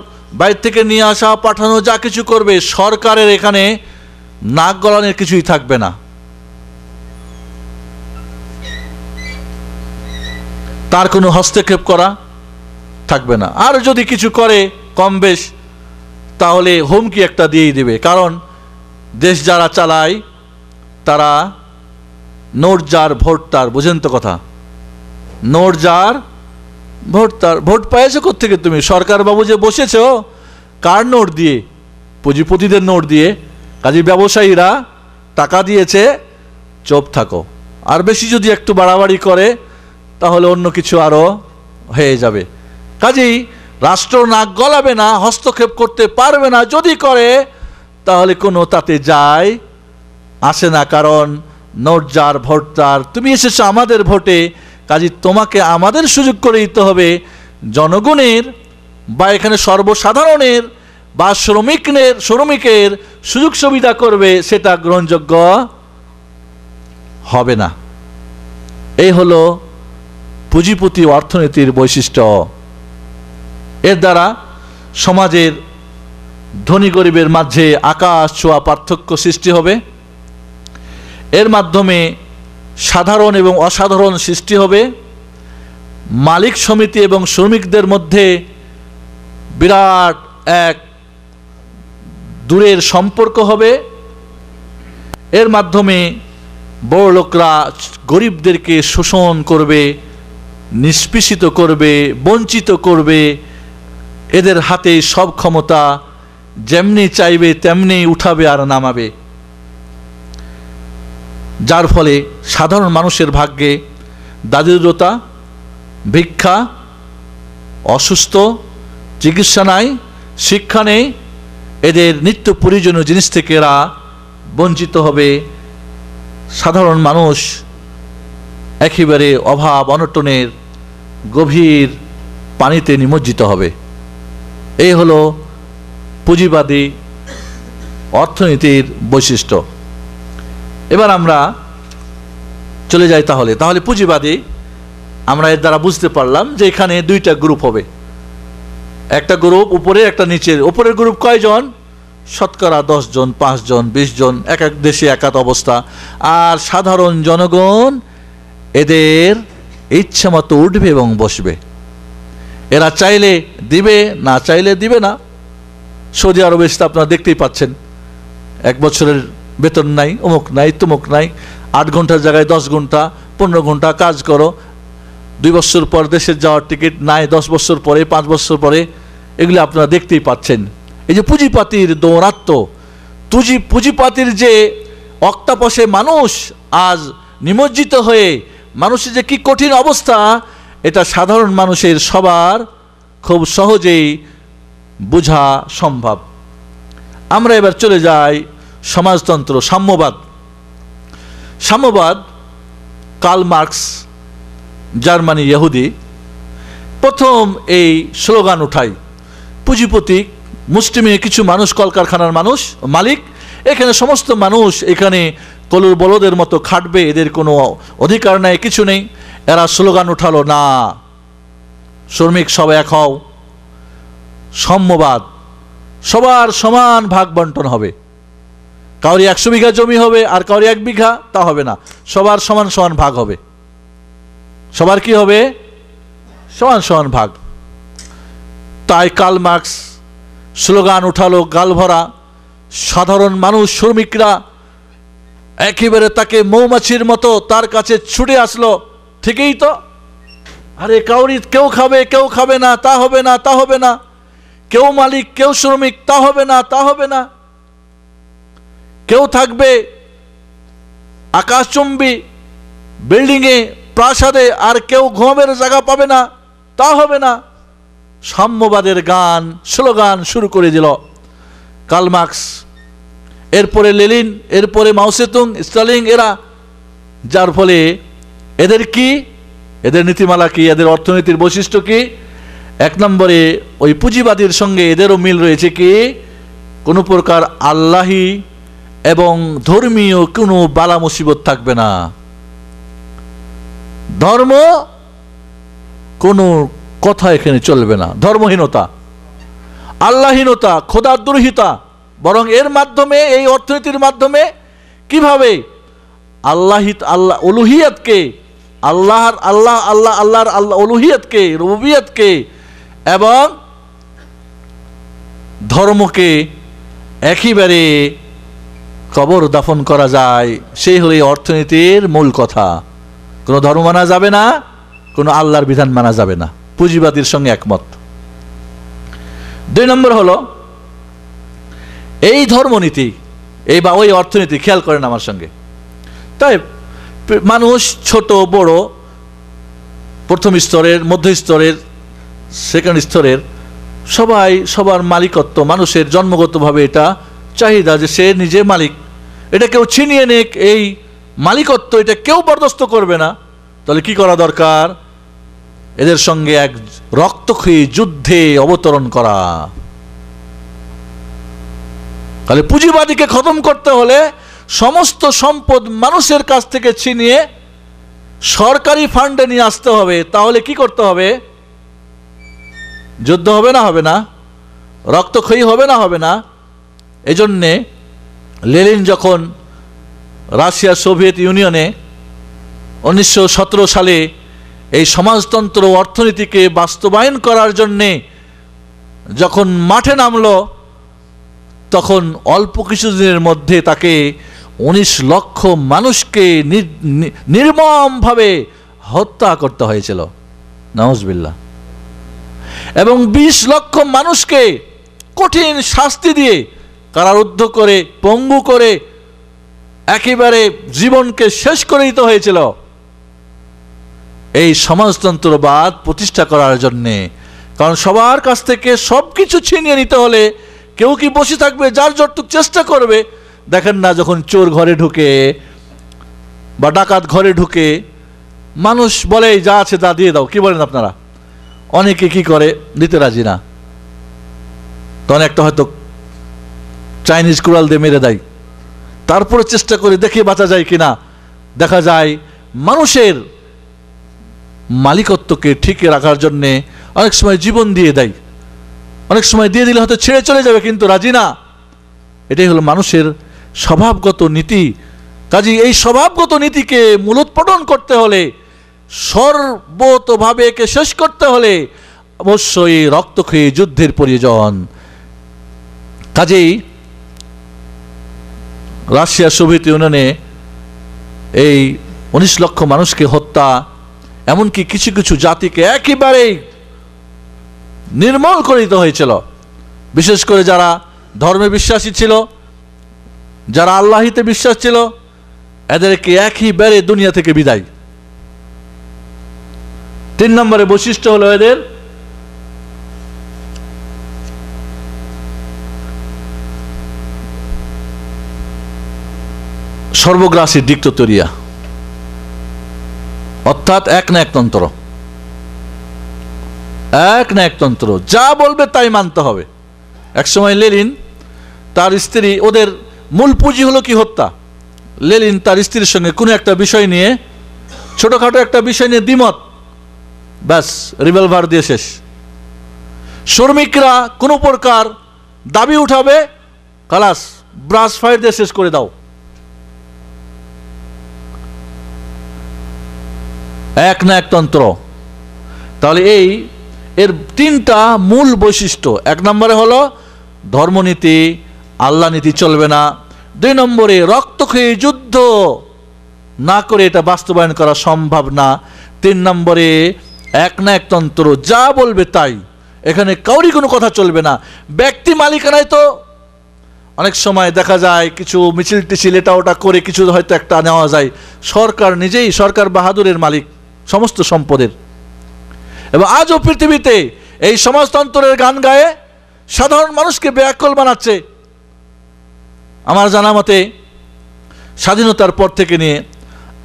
বাইরে থেকে নিয়ে আসা পাঠানো যা কিছু করবে, সরকারের এখানে নাক গলানোর কিছুই থাকবে না। তার কোনো হস্তক্ষেপ করা থাকবে না। আর যদি কিছু করে কম বেশ, তাহলে হুমকি একটা দিয়েই দেবে। কারণ দেশ যারা চালায় তারা নোট যার ভোট তার, বুঝেন তো কথা, নোট যার ভোট তার। ভোট পেয়েছো কোত্থেকে তুমি? সরকার বাবু যে বসেছ, কার নোট দিয়ে? পুঁজিপতিদের নোট দিয়ে। কাজে ব্যবসায়ীরা টাকা দিয়েছে, চুপ থাকো। আর বেশি যদি একটু বাড়াবাড়ি করে তাহলে অন্য কিছু আরও হয়ে যাবে। কাজেই রাষ্ট্র নাক গলাবে না, হস্তক্ষেপ করতে পারবে না। যদি করে তাহলে কোনো তাতে যায় আসে না, কারণ নোট যার ভোট তার। তুমি এসেছো আমাদের ভোটে, কাজেই তোমাকে আমাদের সুযোগ করে দিতে হবে। জনগণের বা এখানে সর্বসাধারণের বা শ্রমিকের সুযোগ সুবিধা করবে, সেটা গ্রহণযোগ্য হবে না। এই হলো পুঁজিপতি অর্থনীতির বৈশিষ্ট্য। এর দ্বারা সমাজের ধনী গরিবের মাঝে আকাশ ছোঁয়া পার্থক্য সৃষ্টি হবে। এর মাধ্যমে সাধারণ এবং অসাধারণ সৃষ্টি হবে। মালিক সমিতি এবং শ্রমিকদের মধ্যে বিরাট এক দূরের সম্পর্ক হবে। এর মাধ্যমে বড় লোকরা গরিবদেরকে শোষণ করবে, নিষ্পেষিত করবে, বঞ্চিত করবে। এদের হাতে সব ক্ষমতা, যেমনি চাইবে তেমনি উঠাবে আর নামাবে। যার ফলে সাধারণ মানুষের ভাগ্যে দারিদ্রতা, ভিক্ষা, অসুস্থ, চিকিৎসা নাই, শিক্ষা নেই। এদের নিত্য প্রয়োজনীয় জিনিস থেকে এরা বঞ্চিত হবে। সাধারণ মানুষ একেবারে অভাব অনটনের গভীর পানিতে নিমজ্জিত হবে। এই হলো পুঁজিবাদী অর্থনীতির বৈশিষ্ট্য। এবার আমরা চলে যাই। তাহলে পুঁজিবাদী আমরা এর দ্বারা বুঝতে পারলাম যে এখানে দুইটা গ্রুপ হবে, একটা গ্রুপ উপরে, একটা নিচের। উপরের গ্রুপ কয়জন? শতকরা 10 জন, 5 জন, 20 জন, এক এক দেশে এক এক অবস্থা। আর সাধারণ জনগণ এদের ইচ্ছা মতো উঠবে এবং বসবে। এরা চাইলে দিবে, না চাইলে দিবে না। সৌদি আরবে আপনারা দেখতেই পাচ্ছেন, 1 বছরের বেতন নাই, অমুক নাই, তমুক নাই, 8 ঘন্টার জায়গায় 10 ঘন্টা, 15 ঘন্টা কাজ করো। 2 বছর পর দেশের যাওয়ার টিকিট নাই, 10 বছর পরে, 5 বছর পরে। এগুলি আপনারা দেখতেই পাচ্ছেন। এই যে পুঁজিপাতির দৌরাত্ম্য, পুঁজিপাতির যে অক্টাপসে মানুষ আজ নিমজ্জিত হয়ে, মানুষের যে কি কঠিন অবস্থা, এটা সাধারণ মানুষের সবার খুব সহজেই বোঝা সম্ভব। আমরা এবার চলে যাই সমাজতন্ত্র, সাম্যবাদ। সাম্যবাদ কার্ল মার্কস, জার্মানি ইহুদি, প্রথম এই স্লোগান উঠাই। পুঁজিপতি মুষ্টিমেয় কিছু মানুষ, কলকারখানার মানুষ, মালিক, এখানে সমস্ত মানুষ এখানে কলুর বলদের মতো খাটবে, এদের কোনো অধিকার নাই, কিছু নেই। এরা স্লোগান উঠালো, না, শ্রমিক সব এক হও, সাম্যবাদ, সবার সমান ভাগ বন্টন হবে। কাউরি 100 বিঘা জমি হবে আর কাউরি 1 বিঘা, তা হবে না, সবার সমান সমান ভাগ হবে। সবার কি হবে? সমান সমান ভাগ। তাই কার্ল মার্কস স্লোগান উঠালো গালভরা। সাধারণ মানুষ, শ্রমিকরা একেবারে তাকে মৌমাছির মতো তার কাছে ছুটে আসলো। ঠিকই তো, আরে কাউরি কেউ খাবে, কেউ খাবে না, তা হবে না, তা হবে না। কেউ মালিক, কেউ শ্রমিক, তা হবে না, তা হবে না। কেউ থাকবে আকাশচুম্বী বিল্ডিংয়ে, প্রাসাদে, আর কেউ ঘুমের জায়গা পাবে না, তা হবে না। সাম্যবাদের গান, স্লোগান শুরু করে দিল কার্ল মার্কস। এরপরে লেনিন, এরপরে মাও সেতুং, স্টালিন, এরা। যার ফলে এদের কি, এদের নীতিমালা কি, এদের অর্থনীতির বৈশিষ্ট্য কি? 1 নম্বরে ওই পুঁজিবাদীর সঙ্গে এদেরও মিল রয়েছে কি, কোনো প্রকার আল্লাহি এবং ধর্মীয় কোনো বালা মুসিবত থাকবে না। ধর্ম কোনো কথা এখানে চলবে না। ধর্মহীনতা, আল্লাহীনতা, খোদাদ্রোহিতা, বরং এর মাধ্যমে, এই অর্থনীতির মাধ্যমে কিভাবে আল্লাহ উলুহিয়াতকে, আল্লাহর উলুহিয়াতকে, রুবুবিয়তকে এবং ধর্মকে একেবারে কবর দাফন করা যায়, সেই হলো এই অর্থনীতির মূল কথা। কোনো ধর্ম মানা যাবে না, কোনো আল্লাহর বিধান মানা যাবে না। পুঁজিবাদীর সঙ্গে একমত। 2 নম্বর হলো এই ধর্মনীতি, এই বা ওই অর্থনীতি, খেয়াল করেন আমার সঙ্গে। তাই মানুষ ছোট বড়, প্রথম স্তরের, মধ্য স্তরের, সেকেন্ড স্তরের, সবাই সবার মালিকত্ব, মানুষের জন্মগতভাবে এটা চাহিদা যে সে নিজে মালিক, এটা কেউ ছিনিয়ে নেক, এই মালিকত্ব এটা কেউ বরদাস্ত করবে না। তাহলে কি করা দরকার? এদের সঙ্গে এক রক্তক্ষয়ী যুদ্ধে অবতরণ করা। তাহলে পুঁজিবাদীকে খতম করতে হলে সমস্ত সম্পদ মানুষের কাছ থেকে ছিনিয়ে সরকারি ফান্ডে নিয়ে আসতে হবে। তাহলে কি করতে হবে? যুদ্ধ হবে না? হবে না? রক্তক্ষয়ী হবে না? হবে না? এজন্যে লেনিন যখন রাশিয়া সোভিয়েত ইউনিয়নে 1917 সালে এই সমাজতন্ত্র অর্থনীতিকে বাস্তবায়ন করার জন্যে যখন মাঠে নামলো, তখন অল্প কিছুদিনের মধ্যে তাকে 19 লক্ষ মানুষকে নির্মমভাবে হত্যা করতে হয়েছিল, নাউজুবিল্লাহ। এবং 20 লক্ষ মানুষকে কঠিন শাস্তি দিয়ে কারারুদ্ধ করে, পঙ্গু করে, একেবারে জীবনকে শেষ করে দিতে হয়েছিল এই সমাজতন্ত্রবাদ প্রতিষ্ঠা করার জন্যে। কারণ সবার কাছ থেকে সব কিছু ছিনিয়ে নিতে হলে কেউ কি বসে থাকবে? যার যতটুক চেষ্টা করবে। দেখেন না, যখন চোর ঘরে ঢুকে বা ডাকাত ঘরে ঢুকে, মানুষ বলে যা আছে তা দিয়ে দাও। কি বলেন আপনারা? অনেকে কি করে? দিতে রাজি না। তখন একটা হয়তো চাইনিজ কুড়াল দিয়ে মেরে দেয়, তারপরে চেষ্টা করে দেখে বাঁচা যায় কিনা। দেখা যায় মানুষের মালিকত্বকে ঠিক রাখার জন্যে অনেক সময় জীবন দিয়ে দেয়, অনেক সময় দিয়ে দিলে হয়তো ছেড়ে চলে যাবে, কিন্তু রাজি না। এটাই হলো মানুষের স্বভাবগত নীতি। কাজেই এই স্বভাবগত নীতিকে মূলোৎপাটন করতে হলে, সর্বতভাবে একে শেষ করতে হলে অবশ্যই রক্তক্ষয়ী যুদ্ধের প্রয়োজন। কাজেই রাশিয়া সোভিয়েত ইউনিয়নে এই 19 লক্ষ মানুষকে হত্যা, এমনকি কিছু কিছু জাতিকে একেবারেই নির্মূল করে দিতে হয়েছিল। বিশেষ করে যারা ধর্মে বিশ্বাসী ছিল, যারা আল্লাহিতে বিশ্বাস ছিল, এদেরকে একেবারে দুনিয়া থেকে বিদায়। 3 নম্বরে বৈশিষ্ট্য হলো এদের সর্বগ্রাসী ডিক্টেটরিয়া, অর্থাৎ এক না একতন্ত্র। এক না একতন্ত্র, যা বলবে তাই মানতে হবে। একসময় লেনিন তার স্ত্রী, ওদের মূল পুঁজি হলো কি? হত্যা। লেনিন তার স্ত্রীর সঙ্গে কোনো একটা বিষয় নিয়ে, ছোটখাটো একটা বিষয় নিয়ে দ্বিমত, ব্যাস রিভলভার দিয়ে শেষ। শ্রমিকরা কোনো প্রকার দাবি উঠাবে, খালাস ব্রাশ ফায়ার দিয়ে শেষ করে দাও। এক না একতন্ত্র। তাহলে এর 3টা মূল বৈশিষ্ট্য। 1 নম্বরে হলো ধর্মনীতি, আল্লাহ নীতি চলবে না। 2 নম্বরে রক্তক্ষয়ী যুদ্ধ না করে এটা বাস্তবায়ন করা সম্ভব না। 3 নম্বরে এক না একতন্ত্র, যা বলবে তাই, এখানে কাউরি কোনো কথা চলবে না। ব্যক্তি মালিকানায় তো অনেক সময় দেখা যায় কিছু মিছিল টিছিল এটা ওটা করে কিছু হয়তো একটা নেওয়া যায়। সরকার নিজেই, সরকার বাহাদুরের মালিক সমস্ত সম্পদের। এবং আজও পৃথিবীতে এই সমাজতন্ত্রের গান গায়ে সাধারণ মানুষকে বেয়াক্কল বানাচ্ছে। আমার জানা মতে স্বাধীনতার পর থেকে নিয়ে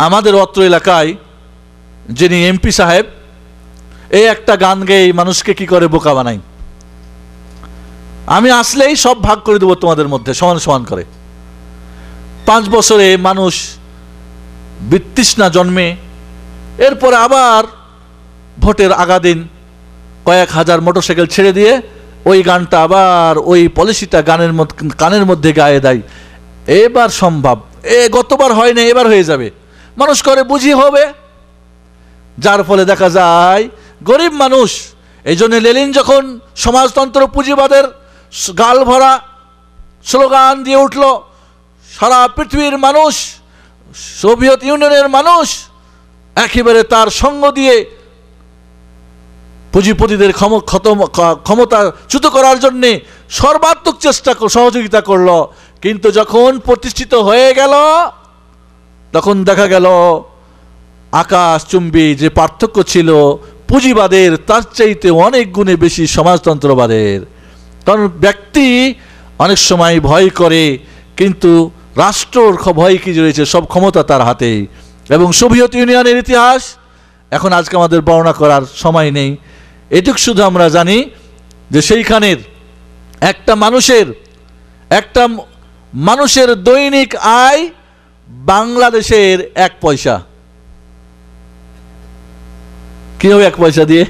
আমাদের অত্র এলাকায় যিনি এমপি সাহেব, এই একটা গান গেয়ে মানুষকে কি করে বোকা বানাই, আমি আসলেই সব ভাগ করে দেবো তোমাদের মধ্যে সমান সমান করে। 5 বছরে মানুষ বিতৃষ্ণা জন্মে, এরপরে আবার ভোটের আগা দিন কয়েক হাজার মোটরসাইকেল ছেড়ে দিয়ে ওই গানটা আবার ওই পলিসিটা কানের মধ্যে গায়ে দেয়। এবার সম্ভব, গতবার হয় না, এবার হয়ে যাবে। মানুষ করে বুঝি হবে, যার ফলে দেখা যায় গরিব মানুষ। এই জন্য লেনিন যখন সমাজতন্ত্র পুঁজিবাদের গাল ভরা স্লোগান দিয়ে উঠল, সারা পৃথিবীর মানুষ, সোভিয়েত ইউনিয়নের মানুষ একেবারে তার সঙ্গ দিয়ে পুঁজিপতিদের ক্ষমতাচ্যুত করার জন্যে সর্বাত্মক চেষ্টা, সহযোগিতা করল। কিন্তু যখন প্রতিষ্ঠিত হয়ে গেল তখন দেখা গেল আকাশচুম্বী যে পার্থক্য ছিল পুঁজিবাদের তার চাইতে অনেক গুণে বেশি সমাজতন্ত্রবাদের। কারণ ব্যক্তি অনেক সময় ভয় করে, কিন্তু রাষ্ট্রর ভয় কি রয়েছে, সব ক্ষমতা তার হাতেই। এবং সোভিয়েত ইউনিয়নের ইতিহাস এখন আজকে আমাদের বর্ণনা করার সময় নেই। এটুকু শুধু আমরা জানি যে সেইখানের একটা মানুষের দৈনিক আয় বাংলাদেশের 1 পয়সা। কি হবে 1 পয়সা দিয়ে?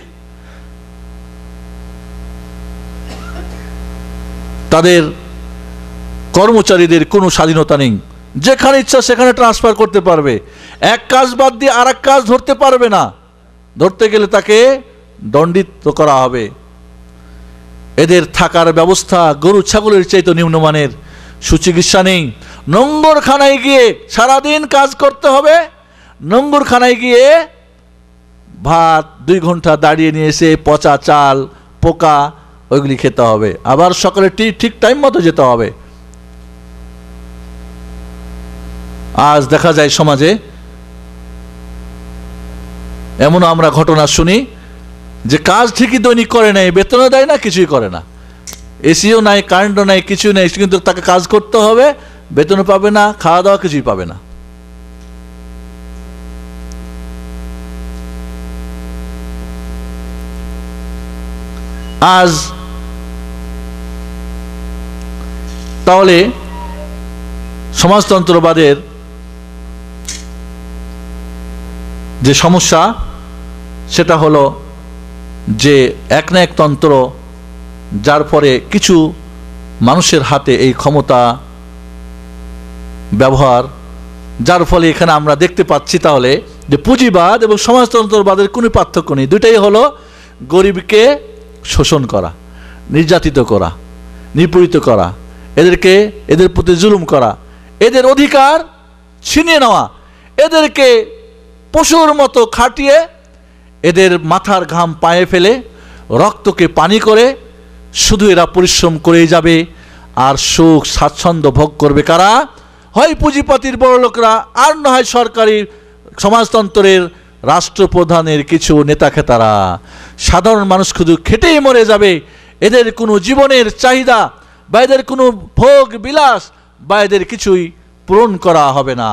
তাদের কর্মচারীদের কোনো স্বাধীনতা নেই, যেখানে ইচ্ছা সেখানে ট্রান্সফার করতে পারবে, এক কাজ বাদ দিয়ে আর এক কাজ ধরতে পারবে না, ধরতে গেলে তাকে দণ্ডিত করা হবে। এদের থাকার ব্যবস্থা গরু ছাগলের চাইতে নিম্নমানের, সুচিকিৎসা নেই। নোংরখানায় গিয়ে সারাদিন কাজ করতে হবে, নোংরখানায় গিয়ে ভাত 2 ঘন্টা দাঁড়িয়ে নিয়ে এসে পচা চাল পোকা ওইগুলি খেতে হবে, আবার সকালে ঠিক টাইম মতো যেতে হবে। আজ দেখা যায় সমাজে এমন আমরা ঘটনা শুনি যে কাজ ঠিকই দৈনিক করে নাই, বেতনও দেয় না, কিছুই করে না, এসিও নাই, কারেন্টও নাই, কিছুই নাই, কিন্তু তাকে কাজ করতে হবে, বেতনও পাবে না, খাওয়া দাওয়া কিছুই পাবে না। আজ তাহলে সমাজতন্ত্রবাদের যে সমস্যা সেটা হলো যে এক না এক তন্ত্র, যার পরে কিছু মানুষের হাতে এই ক্ষমতা ব্যবহার, যার ফলে এখানে আমরা দেখতে পাচ্ছি তাহলে যে পুঁজিবাদ এবং সমাজতন্ত্রবাদের কোনো পার্থক্য নেই। দুটাই হলো গরিবকে শোষণ করা, নির্যাতিত করা, নিপীড়িত করা, এদের প্রতি জুলুম করা, এদের অধিকার ছিনিয়ে নেওয়া, এদেরকে পশুর মতো খাটিয়ে এদের মাথার ঘাম পায়ে ফেলে রক্তকে পানি করে শুধু এরা পরিশ্রম করেই যাবে। আর সুখ স্বাচ্ছন্দ্য ভোগ করবে কারা? হয় পুঁজিপাতির বড় লোকরা, আর না হয় সরকারি সমাজতন্ত্রের রাষ্ট্রপ্রধানের কিছু নেতা খেতারা। সাধারণ মানুষ শুধু খেটেই মরে যাবে। এদের কোনো জীবনের চাহিদা বা এদের কোনো ভোগ বিলাস বা এদের কিছুই পূরণ করা হবে না।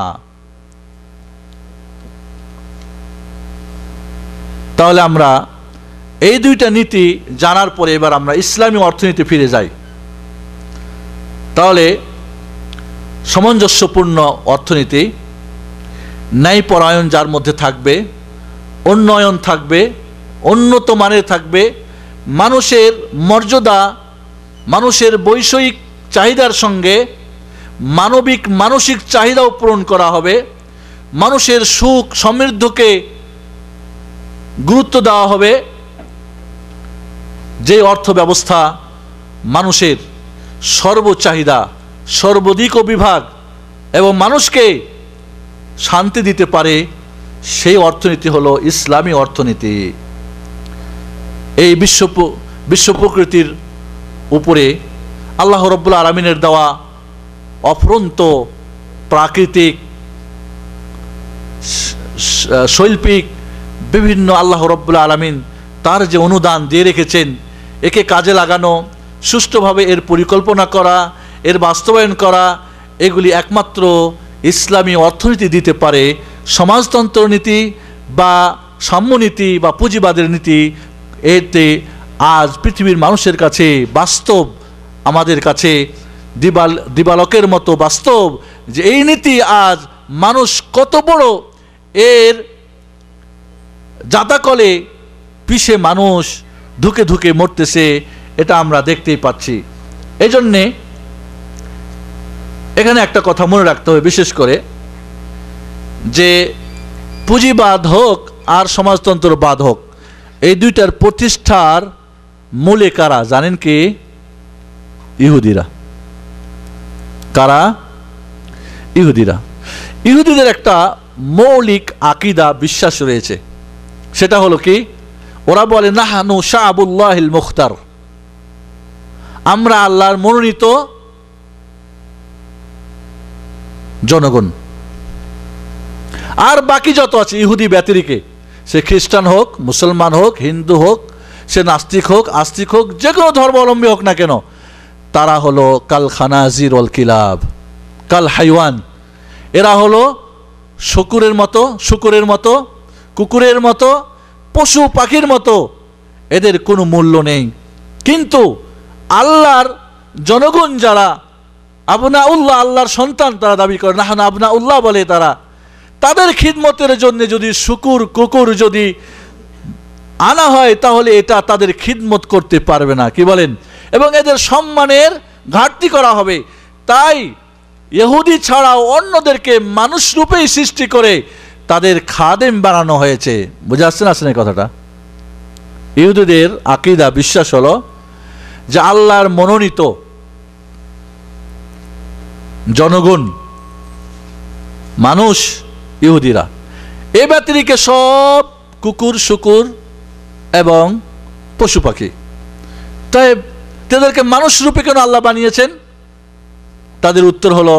তাহলে আমরা এই দুইটা নীতি জানার পরে এবার আমরা ইসলামী অর্থনীতি ফিরে যাই। তাহলে সামঞ্জস্যপূর্ণ অর্থনীতি, ন্যায়পরায়ণ যার মধ্যে থাকবে, উন্নয়ন থাকবে, উন্নত মানের থাকবে, মানুষের মর্যাদা, মানুষের বৈষয়িক চাহিদার সঙ্গে মানবিক মানসিক চাহিদাও পূরণ করা হবে, মানুষের সুখ সমৃদ্ধকে গুরুত্ব দেওয়া হবে, যে অর্থ ব্যবস্থা মানুষের সর্বচাহিদা সর্বদিক বিভাগ এবং মানুষকে শান্তি দিতে পারে, সেই অর্থনীতি হলো ইসলামী অর্থনীতি। এই বিশ্ব প্রকৃতির উপরে আল্লাহ রাব্বুল আলামিনের দেওয়া অফুরন্ত প্রাকৃতিক শৈল্পিক বিভিন্ন আল্লাহ রাব্বুল আলামিন তার যে অনুদান দিয়ে রেখেছেন, একে কাজে লাগানো, সুষ্ঠুভাবে এর পরিকল্পনা করা, এর বাস্তবায়ন করা, এগুলি একমাত্র ইসলামী অর্থনীতি দিতে পারে। সমাজতন্ত্র নীতি বা সাম্যনীতি বা পুঁজিবাদের নীতি এতে আজ পৃথিবীর মানুষের কাছে বাস্তব, আমাদের কাছে দিবালকের মতো বাস্তব যে এই নীতি আজ মানুষ কত বড় এর জাতাকলে পিষে মানুষ ধুকে ধুকে মরতেছে, এটা আমরা দেখতেই পাচ্ছি। এই জন্যে এখানে একটা কথা মনে রাখতে হবে, বিশেষ করে যে পুঁজিবাদ হোক আর সমাজতন্ত্রবাদ হোক, এই দুইটার প্রতিষ্ঠার মূলে কারা জানেন কি? ইহুদিরা। কারা? ইহুদিরা। ইহুদিদের একটা মৌলিক আকীদা বিশ্বাস রয়েছে, সেটা হলো কি? ওরা বলে নাহানু শাআবুল্লাহিল মুখতার, আমরা আল্লাহর মনোনীত জনগণ। আর বাকি যত আছে ইহুদি ব্যতিরিকে, সে খ্রিস্টান হোক, মুসলমান হোক, হিন্দু হোক, সে নাস্তিক হোক, আস্তিক হোক, যে কোনো ধর্মাবলম্বী হোক না কেন, তারা হলো কাল খানাজির ওয়াল কিলাব, কাল হাইওয়ান। এরা হলো শুকুরের মতো, কুকুরের মতো, পশু পাখির মতো, এদের কোনো মূল্য নেই। কিন্তু আল্লাহর জনগণ যারা আবনাউল্লাহ, আল্লাহর সন্তান তারা দাবি করে, না আবনাউল্লাহ বলে তারা, তাদের খিদমতের জন্য যদি কুকুর যদি আনা হয় তাহলে এটা তাদের খিদমত করতে পারবে না, কি বলেন? এবং এদের সম্মানের ঘাটতি করা হবে। তাই ইহুদি ছাড়াও অন্যদেরকে মানুষ রূপেই সৃষ্টি করে তাদের খাদেম বানানো হয়েছে। বুঝে আসছে না এই কথাটা? ইহুদিদের আকীদা, বিশ্বাস হলো যে আল্লাহর মনোনীত জনগণ মানুষ ইহুদিরা, এ ব্যতিরিকে সব কুকুর, শুকুর এবং পশু পাখি। তাই তাদেরকে মানুষ রূপে কেন আল্লাহ বানিয়েছেন? তাদের উত্তর হলো,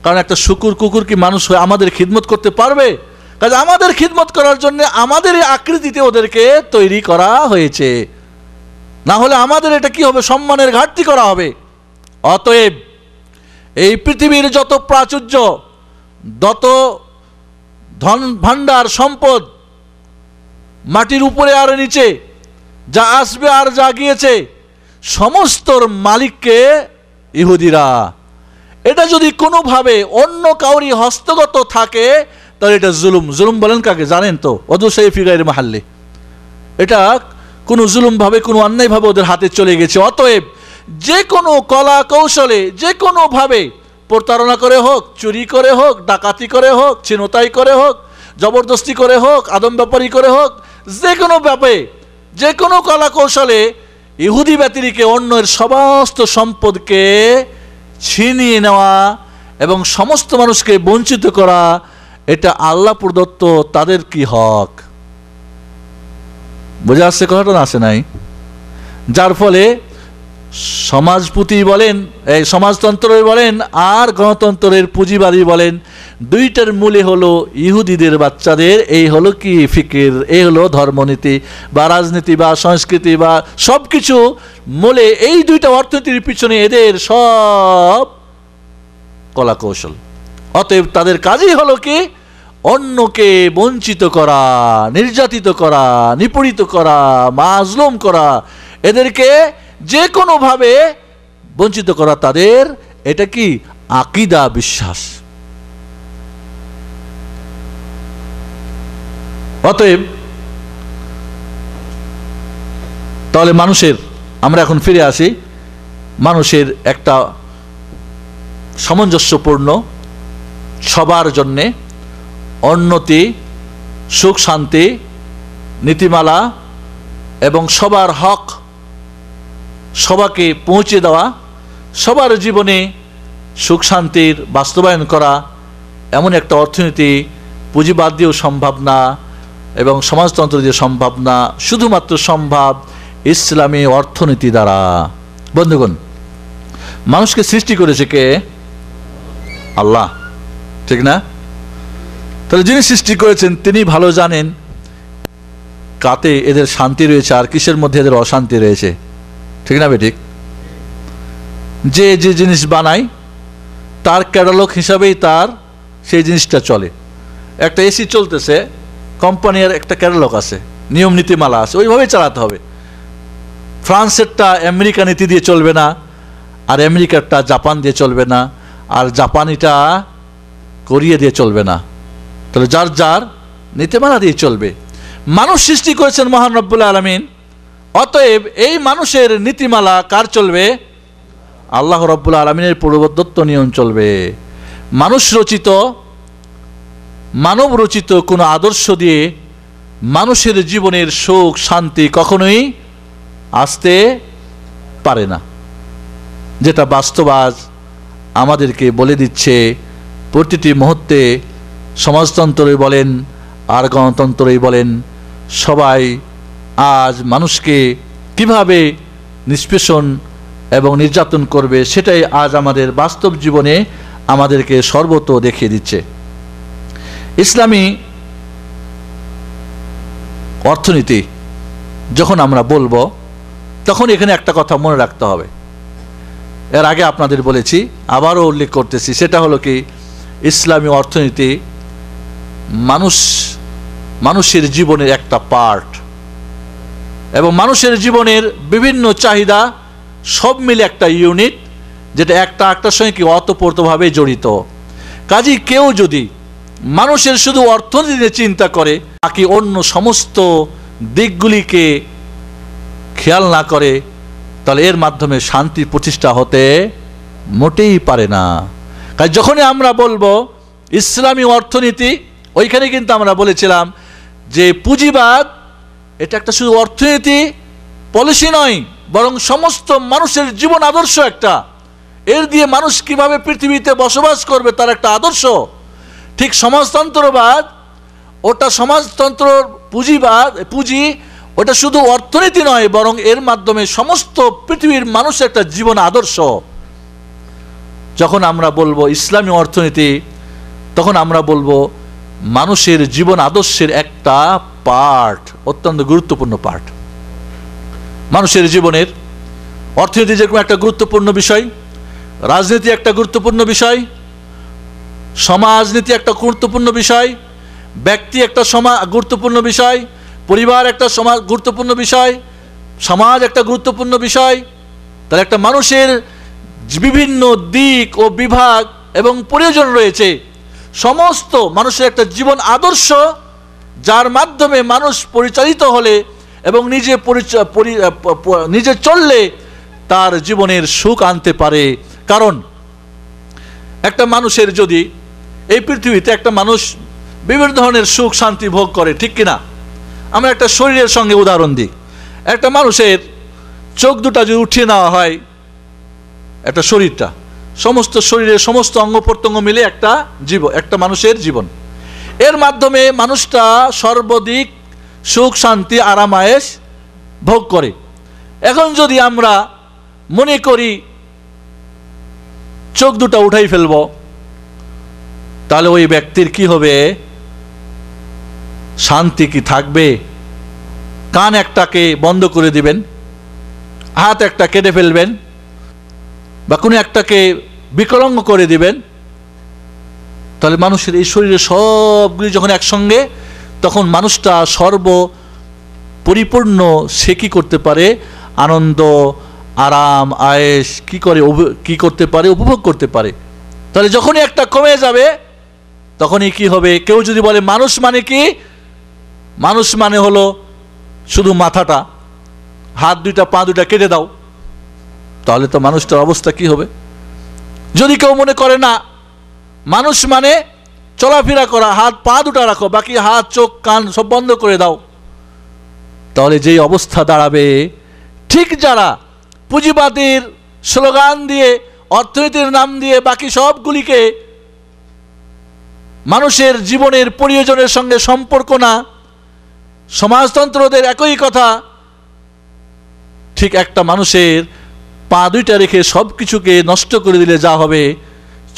কারণ একটা কুকুর কি মানুষ হয়ে আমাদের খিদমত করতে পারবে? কাজে আমাদের খিদমত করার জন্য আমাদের এই আকৃতিতে ওদেরকে তৈরি করা হয়েছে, না হলে আমাদের এটা কি হবে? সম্মানের ঘাটতি করা হবে। অতএব এই পৃথিবীর যত প্রাচুর্য, যত ধন ভাণ্ডার, সম্পদ, মাটির উপরে আর নিচে যা আসবে আর যা গিয়েছে, সমস্তর মালিককে ইহুদিরা। এটা যদি কোনোভাবে অন্য কাউরি হস্তগত থাকে তাহলে এটা জুলুম বলেন কাকে জানেন তো? অদুসাই ফিগাইর মাহাল্লি, এটা কোনো জুলুমভাবে, কোনো অন্যায়ভাবে ওদের হাতে চলে গেছে। অতএব যে কোনো কলা কৌশলে, যে কোনোভাবে প্রতারণা করে হোক, চুরি করে হোক, ডাকাতি করে হোক, ছিনতাই করে হোক, জবরদস্তি করে হোক, আদম ব্যাপারী করে হোক, যে কোনো ব্যাপারে, যে কোনো কলা কৌশলে ইহুদি ব্যতিরিকে অন্যের সমস্ত সম্পদকে ছিনিয়ে নেওয়া এবং সমস্ত মানুষকে বঞ্চিত করা, এটা আল্লাহ প্রদত্ত তাদের কি হক? বোঝা আসছে কথাটা? না আসে নাই? যার ফলে সমাজপতি বলেন, এই সমাজতন্ত্র বলেন আর গণতন্ত্রের পুঁজিবাদী বলেন, দুইটার মূলে হলো ইহুদিদের বাচ্চাদের এই হলো কি ফিকির, এই হলো ধর্মনীতি বা রাজনীতি বা সংস্কৃতি বা সব কিছু মূলে এই দুইটা অর্থনীতির পিছনে এদের সব কলা কৌশল। অতএব তাদের কাজই হলো কি? অন্যকে বঞ্চিত করা, নির্যাতিত করা, নিপীড়িত করা, মাজলুম করা, এদেরকে যে কোনোভাবে বঞ্চিত করা তাদের এটা কি আকীদা, বিশ্বাস। অতএব তাহলে মানুষের, আমরা এখন ফিরে আসি, মানুষের একটা সামঞ্জস্যপূর্ণ সবার জন্যে উন্নতি, সুখ শান্তি, নীতিমালা এবং সবার হক সবাকে পৌঁছে দেওয়া, সবার জীবনে সুখ শান্তির বাস্তবায়ন করা, এমন একটা অর্থনীতি পুঁজিবাদ দিয়েও সম্ভব না এবং সমাজতন্ত্র দিয়ে সম্ভব না, শুধুমাত্র সম্ভব ইসলামী অর্থনীতি দ্বারা। বন্ধুগণ, মানুষকে সৃষ্টি করেছে কে? আল্লাহ, ঠিক না? তাহলে যিনি সৃষ্টি করেছেন তিনি ভালো জানেন কাতে এদের শান্তি রয়েছে আর কিসের মধ্যে এদের অশান্তি রয়েছে, ঠিক না বেঠিক? যে যে জিনিস বানায় তার ক্যাটালগ হিসাবেই তার সেই জিনিসটা চলে। একটা এসি চলতেছে, কোম্পানির একটা ক্যাটালগ আছে, নিয়ম নীতিমালা আছে, ওইভাবেই চালাতে হবে। ফ্রান্সেরটা আমেরিকা নীতি দিয়ে চলবে না, আর আমেরিকারটা জাপান দিয়ে চলবে না, আর জাপানিটা কোরিয়া দিয়ে চলবে না। তাহলে যার যার নীতিমালা দিয়ে চলবে। মানুষ সৃষ্টি করেছেন মহান রব্বুল আলামিন, অতএব এই মানুষের নীতিমালা কার চলবে? আল্লাহ রব্বুল আলামিনের প্রদত্ত নিয়ম চলবে। মানুষ রচিত, মানব রচিত কোনো আদর্শ দিয়ে মানুষের জীবনের সুখ শান্তি কখনোই আসতে পারে না, যেটা বাস্তবাজ আমাদেরকে বলে দিচ্ছে প্রতিটি মুহূর্তে। সমাজতন্ত্রই বলেন আর গণতন্ত্রই বলেন, সবাই আজ মানুষকে কিভাবে নিষ্পেষণ এবং নির্যাতন করবে সেটাই আজ আমাদের বাস্তব জীবনে আমাদেরকে সর্বত দেখিয়ে দিচ্ছে। ইসলামী অর্থনীতি যখন আমরা বলবো তখন এখানে একটা কথা মনে রাখতে হবে, এর আগে আপনাদের বলেছি, আবারও উল্লেখ করতেছি, সেটা হলো কি ইসলামী অর্থনীতি মানুষের জীবনের একটা পার্ট, এবং মানুষের জীবনের বিভিন্ন চাহিদা সব মিলে একটা ইউনিট, যেটা একটার সঙ্গে কি ওতপ্রোতভাবে জড়িত। কাজেই কেউ যদি মানুষের শুধু অর্থনীতি চিন্তা করে, বাকি অন্য সমস্ত দিকগুলিকে খেয়াল না করে, তাহলে এর মাধ্যমে শান্তি প্রতিষ্ঠা হতে মোটেই পারে না। কারণ যখনই আমরা বলবো ইসলামী অর্থনীতি, ওইখানে কিন্তু আমরা বলেছিলাম যে পুঁজিবাদ এটা একটা শুধু অর্থনীতি পলিসি নয়, বরং সমস্ত মানুষের জীবন আদর্শ একটা, এর দিয়ে মানুষ কিভাবে পৃথিবীতে বসবাস করবে তার একটা আদর্শ। ঠিক সমাজতন্ত্রবাদ, ওটা সমাজতন্ত্র পুঁজি ওটা শুধু অর্থনীতি নয়, বরং এর মাধ্যমে সমস্ত পৃথিবীর মানুষের একটা জীবন আদর্শ। যখন আমরা বলবো ইসলামী অর্থনীতি, তখন আমরা বলবো মানুষের জীবন আদর্শের একটা পার্ট, অত্যন্ত গুরুত্বপূর্ণ পার্ট। মানুষের জীবনের অর্থনীতি যেরকম একটা গুরুত্বপূর্ণ বিষয়, রাজনীতি একটা গুরুত্বপূর্ণ বিষয়, সমাজনীতি একটা গুরুত্বপূর্ণ বিষয়, ব্যক্তি একটা গুরুত্বপূর্ণ বিষয়, পরিবার একটা গুরুত্বপূর্ণ বিষয়, সমাজ একটা গুরুত্বপূর্ণ বিষয়। তাহলে একটা মানুষের বিভিন্ন দিক ও বিভাগ এবং প্রয়োজন রয়েছে, সমস্ত মানুষের একটা জীবন আদর্শ, যার মাধ্যমে মানুষ পরিচালিত হলে এবং নিজে চললে তার জীবনের সুখ আনতে পারে। কারণ একটা মানুষের যদি এই পৃথিবীতে একটা মানুষ বিভিন্ন ধরনের সুখ শান্তি ভোগ করে, ঠিক কিনা? আমরা একটা শরীরের সঙ্গে উদাহরণ দিই। একটা মানুষের চোখ দুটা যদি উঠিয়ে নেওয়া হয়, একটা শরীরটা, সমস্ত শরীরের সমস্ত অঙ্গ প্রত্যঙ্গ মিলে একটা মানুষের জীবন, এর মাধ্যমে মানুষটা সর্বাধিক সুখ শান্তি আরাম আয়েশ ভোগ করে। এখন যদি আমরা মনে করি চোখ দুটা উঠাই ফেলব, তাহলে ওই ব্যক্তির কি হবে? শান্তি কি থাকবে? কান একটাকে বন্ধ করে দিবেন, হাত একটা কেটে ফেলবেন, বা কোনো একটাকে বিকলাঙ্গ করে দিবেন, তাহলে মানুষের এই শরীরের সবগুলি যখন একসঙ্গে, তখন মানুষটা পরিপূর্ণ সে কি করতে পারে? আনন্দ আরাম আয়েশ কি করতে পারে? উপভোগ করতে পারে। তাহলে যখনই একটা কমে যাবে, তখনই কি হবে? কেউ যদি বলে মানুষ মানে কি? মানুষ মানে হলো শুধু মাথাটা, হাত দুইটা পা দুইটা কেটে দাও, তাহলে তো মানুষটার অবস্থা কি হবে? যদি কেউ মনে করে না মানুষ মানে চলাফেরা করা, হাত পা দুটা রাখো, বাকি হাত চোখ কান সব বন্ধ করে দাও, তাহলে যেই অবস্থা দাঁড়াবে, ঠিক যারা পুঁজিবাদের স্লোগান দিয়ে অর্থনীতির নাম দিয়ে বাকি সবগুলিকে মানুষের জীবনের প্রয়োজনের সঙ্গে সম্পর্ক না, সমাজতন্ত্রদের একই কথা, ঠিক একটা মানুষের পা দুইটা রেখে সব কিছুকে নষ্ট করে দিলে যা হবে,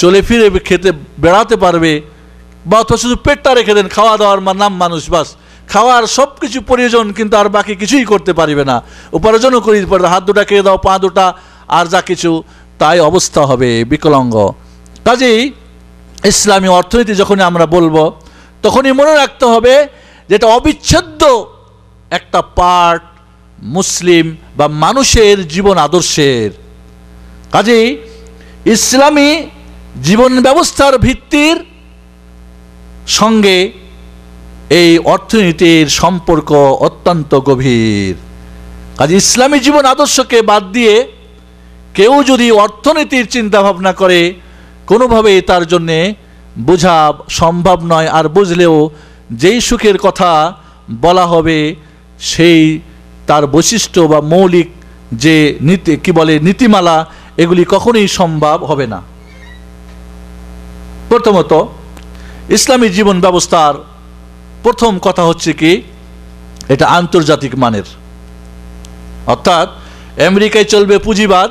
চলে ফিরে খেতে বেড়াতে পারবে, বা অথবা শুধু পেটটা রেখে দেন, খাওয়া দাওয়ার নাম মানুষ, বাস খাওয়ার সব কিছু প্রয়োজন, কিন্তু আর বাকি কিছুই করতে পারবে না, উপার্জনও করে দিতে পারবে, হাত দুটা কেটে দাও, পা দুটা আর যা কিছু, তাই অবস্থা হবে বিকলাঙ্গ। কাজেই ইসলামী অর্থনীতি যখন আমরা বলবো, তখনই মনে রাখতে হবে যেটা অবিচ্ছেদ্য একটা পার্ট মুসলিম বা মানুষের জীবন আদর্শের। কাজেই ইসলামী জীবন ব্যবস্থার ভিত্তির সঙ্গে এই অর্থনীতির সম্পর্ক অত্যন্ত গভীর। কাজে ইসলামী জীবন আদর্শকে বাদ দিয়ে কেউ যদি অর্থনীতির চিন্তা ভাবনা করে, কোনোভাবেই তার জন্যে বোঝা সম্ভব নয়। আর বুঝলেও যেই সুখের কথা বলা হবে, সেই তার বৈশিষ্ট্য বা মৌলিক যে নীতিমালা, এগুলি কখনোই সম্ভব হবে না। প্রথমত, ইসলামী জীবন ব্যবস্থার প্রথম কথা হচ্ছে কি, এটা আন্তর্জাতিক মানের। অর্থাৎ আমেরিকায় চলবে পুঁজিবাদ,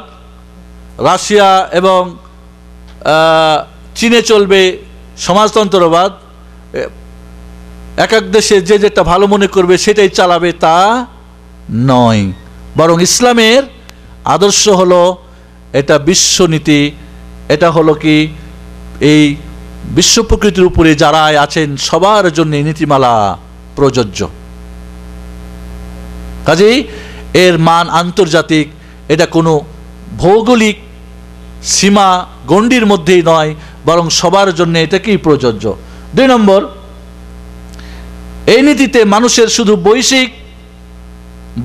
রাশিয়া এবং চীনে চলবে সমাজতন্ত্রবাদ, এক এক দেশে যে যেটা ভালো মনে করবে সেটাই চালাবে, তা নয়। বরং ইসলামের আদর্শ হলো এটা বিশ্বনীতি, এটা হলো কি এই বিশ্ব প্রকৃতির উপরে যারা আছেন সবার জন্য নীতিমালা প্রযোজ্য। কাজেই এর মান আন্তর্জাতিক, এটা কোনো ভৌগোলিক সীমা গণ্ডির মধ্যেই নয়, বরং সবার জন্য এটা কি প্রযোজ্য। 2 নম্বর, এই নীতিতে মানুষের শুধু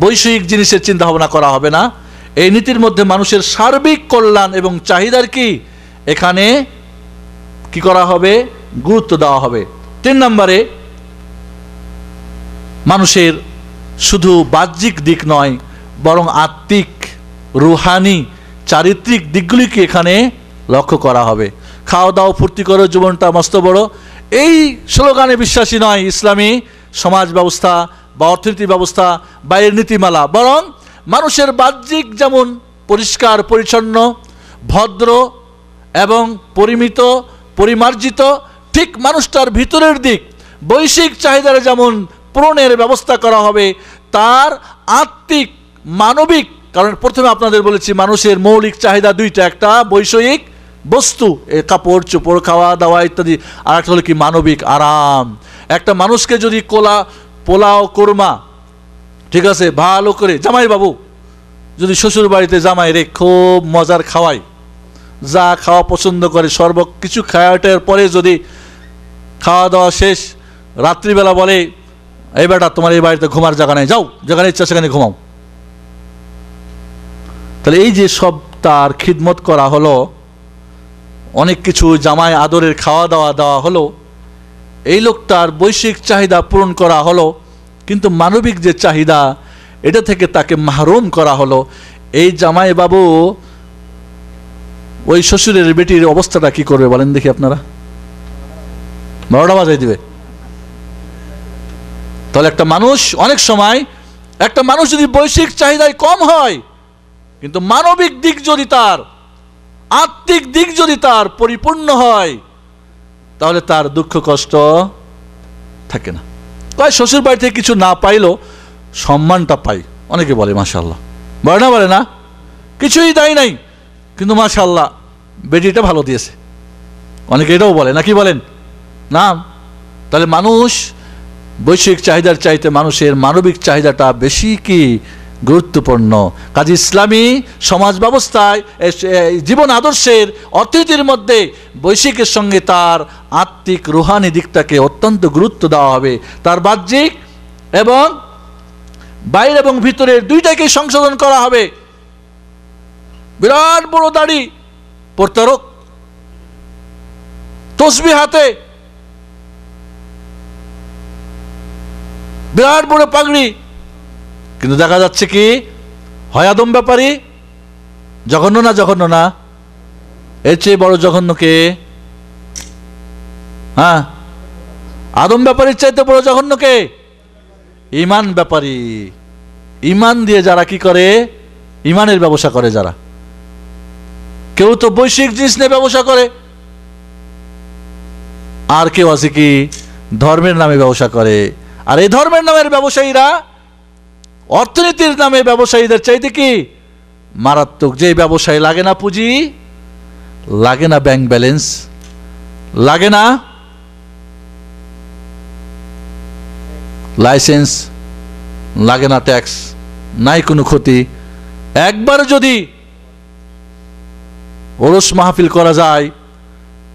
বৈষয়িক জিনিসের চিন্তা ভাবনা করা হবে না, এই নীতির মধ্যে মানুষের সার্বিক কল্যাণ এবং চাহিদার কি এখানে কি করা হবে, গুরুত্ব দেওয়া হবে। 3 নম্বরে, মানুষের শুধু বাহ্যিক দিক নয়, বরং আত্মিক, রুহানি, চারিত্রিক দিকগুলিকে এখানে লক্ষ্য করা হবে। খাওয়া দাওয়া ফুর্তি করো, জীবনটা মস্ত বড়, এই স্লোগানে বিশ্বাসী নয় ইসলামী সমাজ ব্যবস্থা বা অর্থনীতি ব্যবস্থা বা এর নীতিমালা, বরং মানুষের বাহ্যিক যেমন পরিষ্কার পরিচ্ছন্ন, ভদ্র এবং পরিমিত, পরিমার্জিত, ঠিক মানুষটার ভিতরের দিক বৈশ্বিক চাহিদার যেমন পূরণের ব্যবস্থা করা হবে, তার আত্মিক মানবিক, কারণ প্রথমে আপনাদের বলেছি মানুষের মৌলিক চাহিদা 2টা, একটা বৈষয়িক বস্তু, কাপড় চোপড়, খাওয়া দাওয়া ইত্যাদি, আর একটা হলো কি মানবিক আরাম। একটা মানুষকে যদি পোলাও কোরমা ঠিক আছে ভালো করে জামাই বাবু যদি শ্বশুর বাড়িতে জামাই রে খুব মজার খাওয়াই, যা খাওয়া পছন্দ করে সর্ব কিছু খাওয়াটার পরে যদি খাওয়া দাওয়া শেষ রাত্রিবেলা বলে এই বেটা তোমার এই বাড়িতে ঘুমার জায়গা নেই, যাও যেখানে ইচ্ছা সেখানে ঘুমাও, তাহলে এই যে সব তার খিদমত করা হলো, অনেক কিছু জামাই আদরের খাওয়া দাওয়া দেওয়া হলো, এই লোকটার বৈশ্বিক চাহিদা পূরণ করা হলো, কিন্তু মানবিক যে চাহিদা এটা থেকে তাকে মাহরুম করা হলো। এই জামাই বাবু ওই শ্বশুরের বেটির অবস্থাটা কি করবে বলেন দেখি আপনারা? 12টা বাজাই দিবে। তাহলে একটা মানুষ, অনেক সময় একটা মানুষ যদি বৈশ্বিক চাহিদায় কম হয় কিন্তু মানবিক দিক যদি তার, আত্মিক দিক যদি তার পরিপূর্ণ হয়, তাহলে তার দুঃখ কষ্ট থাকে না। তাই শ্বশুর বাড়ি থেকে কিছু না পাইলেও সম্মানটা পাই, অনেকে বলে মাশাআল্লাহ, বলে না কিছুই দেয় নাই কিন্তু মাশাআল্লাহ বেটিটা ভালো দিয়েছে, অনেকে এটাও বলে, নাকি বলেন না? তাহলে মানুষ বৈশ্বিক চাহিদার চাইতে মানুষের মানবিক চাহিদাটা বেশি কি গুরুত্বপূর্ণ। কাজে ইসলামী সমাজ ব্যবস্থায়, জীবন আদর্শের, অর্থনীতির মধ্যে বৈশ্বিকের সঙ্গে তার আত্মিক রুহানি দিকটাকে অত্যন্ত গুরুত্ব দেওয়া হবে। তার বাহ্যিক এবং বাইরে এবং ভিতরের 2টাকে সংশোধন করা হবে। বিরাট বড় দাড়ি প্রত্যারক, তসবিহ হাতে, বিরাট বড় পাগড়ি, কিন্তু দেখা যাচ্ছে কি হয় আদম ব্যাপারী। জঘন্য না? জঘন্য না? এর চেয়ে বড় জঘন্য কে? হ্যাঁ, আদম ব্যাপারীর চাইতে বড় জঘন্য কে? ইমান ব্যাপারী। ইমান দিয়ে যারা কি করে, ইমানের ব্যবসা করে যারা, কেউ তো বৈশ্বিক জিনিস নিয়ে ব্যবসা করে, আর কেউ আছে কি ধর্মের নামে ব্যবসা করে। আর এই ধর্মের নামের ব্যবসায়ীরা অর্থনীতির নামে ব্যবসায়ীদের চাইতে কি মারাত্মক। যে ব্যবসায়ী লাগে না পুঁজি, লাগে না ব্যাংক ব্যালেন্স, লাগে না লাইসেন্স, লাগে না ট্যাক্স, নাই কোনো ক্ষতি, একবার যদি ওরস মাহফিল করা যায়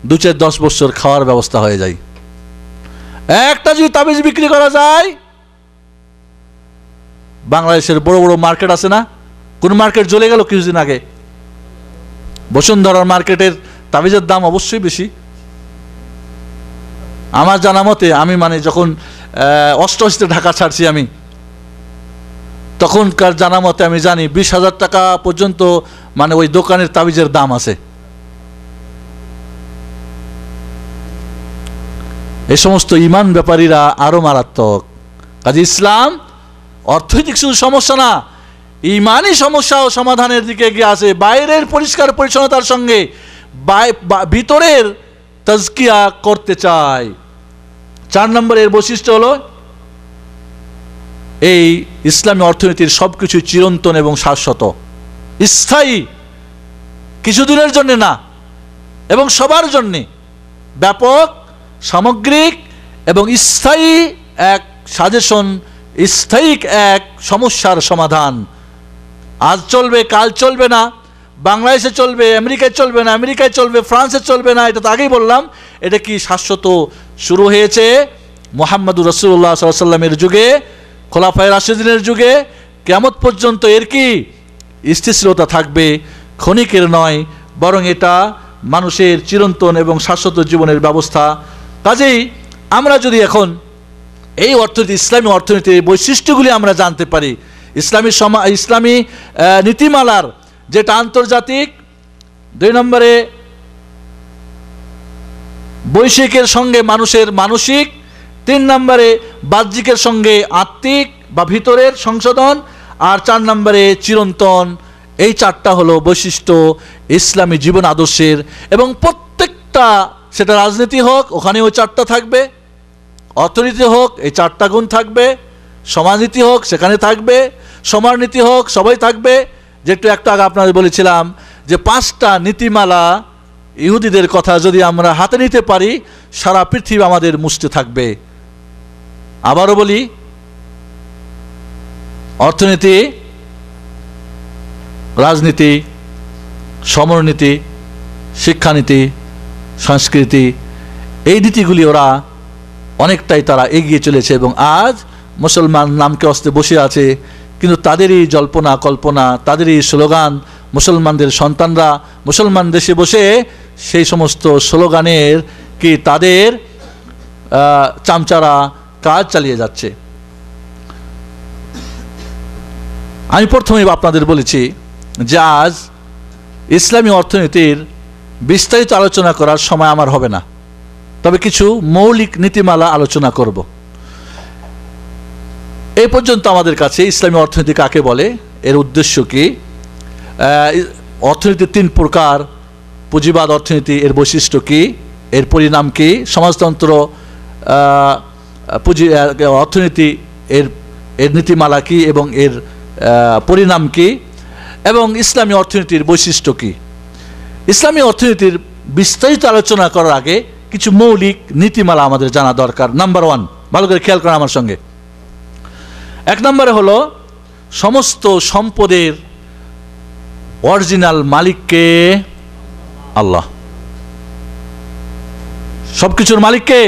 2-10 বছর খাওয়ার ব্যবস্থা হয়ে যায়। একটা যদি তাবিজ বিক্রি করা যায়, বাংলাদেশের বড় বড় মার্কেট আছে না, কোন মার্কেট জ্বলে গেল কিছুদিন আগে, বসুন্ধরার মার্কেটের তাবিজের দাম অবশ্যই বেশি। আমার জানা মতে, আমি মানে যখন 88-তে ঢাকা ছাড়ছি আমি, তখনকার জানা মতে আমি জানি 20,000 টাকা পর্যন্ত মানে ওই দোকানের তাবিজের দাম আছে। এই সমস্ত ইমান ব্যাপারীরা আরো মারাত্মক। কাজে ইসলাম অর্থনৈতিক শুধু সমস্যা না, ইমানই সমস্যা ও সমাধানের দিকে এগিয়ে আসে। বাইরের পরিষ্কার পরিচ্ছন্নতার সঙ্গে ভিতরের তাজকিয়া করতে চায়। 4 নম্বরের বৈশিষ্ট্য হলো এই ইসলামী অর্থনীতির সবকিছু চিরন্তন এবং শাশ্বত, স্থায়ী, কিছুদিনের জন্য না এবং সবার জন্যে, ব্যাপক, সামগ্রিক এবং স্থায়ী এক সাজেশন, স্থায়ী এক সমস্যার সমাধান। আজ চলবে, কাল চলবে না, বাংলাদেশে চলবে, আমেরিকায় চলবে না, আমেরিকায় চলবে, ফ্রান্সে চলবে না, এটা তো আগেই বললাম। এটা কি শাশ্বত? শুরু হয়েছে মুহাম্মদুর রাসূলুল্লাহ সাল্লাল্লাহু আলাইহি ওয়াসাল্লামের যুগে, খোলাফায়ে রাশিদিনের যুগে। কিয়ামত পর্যন্ত এর কি স্থিতিশীলতা থাকবে, ক্ষণিকের নয়, বরং এটা মানুষের চিরন্তন এবং শাশ্বত জীবনের ব্যবস্থা। কাজেই আমরা যদি এখন এই অর্থনীতি, ইসলামী অর্থনীতির বৈশিষ্ট্যগুলি আমরা জানতে পারি, ইসলামী নীতিমালার যেটা আন্তর্জাতিক, 2 নম্বরে বৈশ্বিকের সঙ্গে মানুষের মানসিক, 3 নম্বরে বাহ্যিকের সঙ্গে আত্মিক বা ভিতরের সংশোধন, আর 4 নম্বরে চিরন্তন। এই 4টা হলো বৈশিষ্ট্য ইসলামী জীবন আদর্শের। এবং প্রত্যেকটা, সেটা রাজনীতি হোক ওখানেও 4টা থাকবে, অর্থনীতি হোক এই 4টা গুণ থাকবে, সমাজনীতি হোক সেখানে থাকবে, সমাজনীতি হোক সবাই থাকবে। যেটা একটু আগে আপনাদের বলেছিলাম যে 5টা নীতিমালা ইহুদিদের কথা যদি আমরা হাতে নিতে পারি, সারা পৃথিবী আমাদের মুষ্টি থাকবে। আবারও বলি, অর্থনীতি, রাজনীতি, সমরনীতি, শিক্ষানীতি, সংস্কৃতি, এই নীতিগুলি ওরা অনেকটাই তারা এগিয়ে চলেছে এবং আজ মুসলমান নামকে অস্তে বসে আছে। কিন্তু তাদেরই জল্পনা কল্পনা, তাদেরই স্লোগান, মুসলমানদের সন্তানরা মুসলমান দেশে বসে সেই সমস্ত স্লোগানের কি তাদের চামচারা কাজ চালিয়ে যাচ্ছে। আমি প্রথমেই আপনাদের বলেছি যে আজ ইসলামী অর্থনীতির বিস্তারিত আলোচনা করার সময় আমার হবে না, তবে কিছু মৌলিক নীতিমালা আলোচনা করব। এই পর্যন্ত আমাদের কাছে ইসলামী অর্থনীতি কাকে বলে, এর উদ্দেশ্য কি, অর্থনীতির 3 প্রকার, পুঁজিবাদ অর্থনীতি, এর বৈশিষ্ট্য কি, এর পরিণাম কি, সমাজতন্ত্র অর্থনীতি এর নীতিমালা কি এবং এর পরিণাম কি, এবং ইসলামী অর্থনীতির বৈশিষ্ট্য কি। ইসলামী অর্থনীতির বিস্তারিত আলোচনা করার আগে কিছু মৌলিক নীতিমালা আমাদের জানা দরকার। নাম্বার 1, ভালো করে খেয়াল করেন আমার সঙ্গে। 1 নম্বরে হলো সমস্ত সম্পদের অরিজিনাল মালিককে আল্লাহ। সবকিছুর মালিককে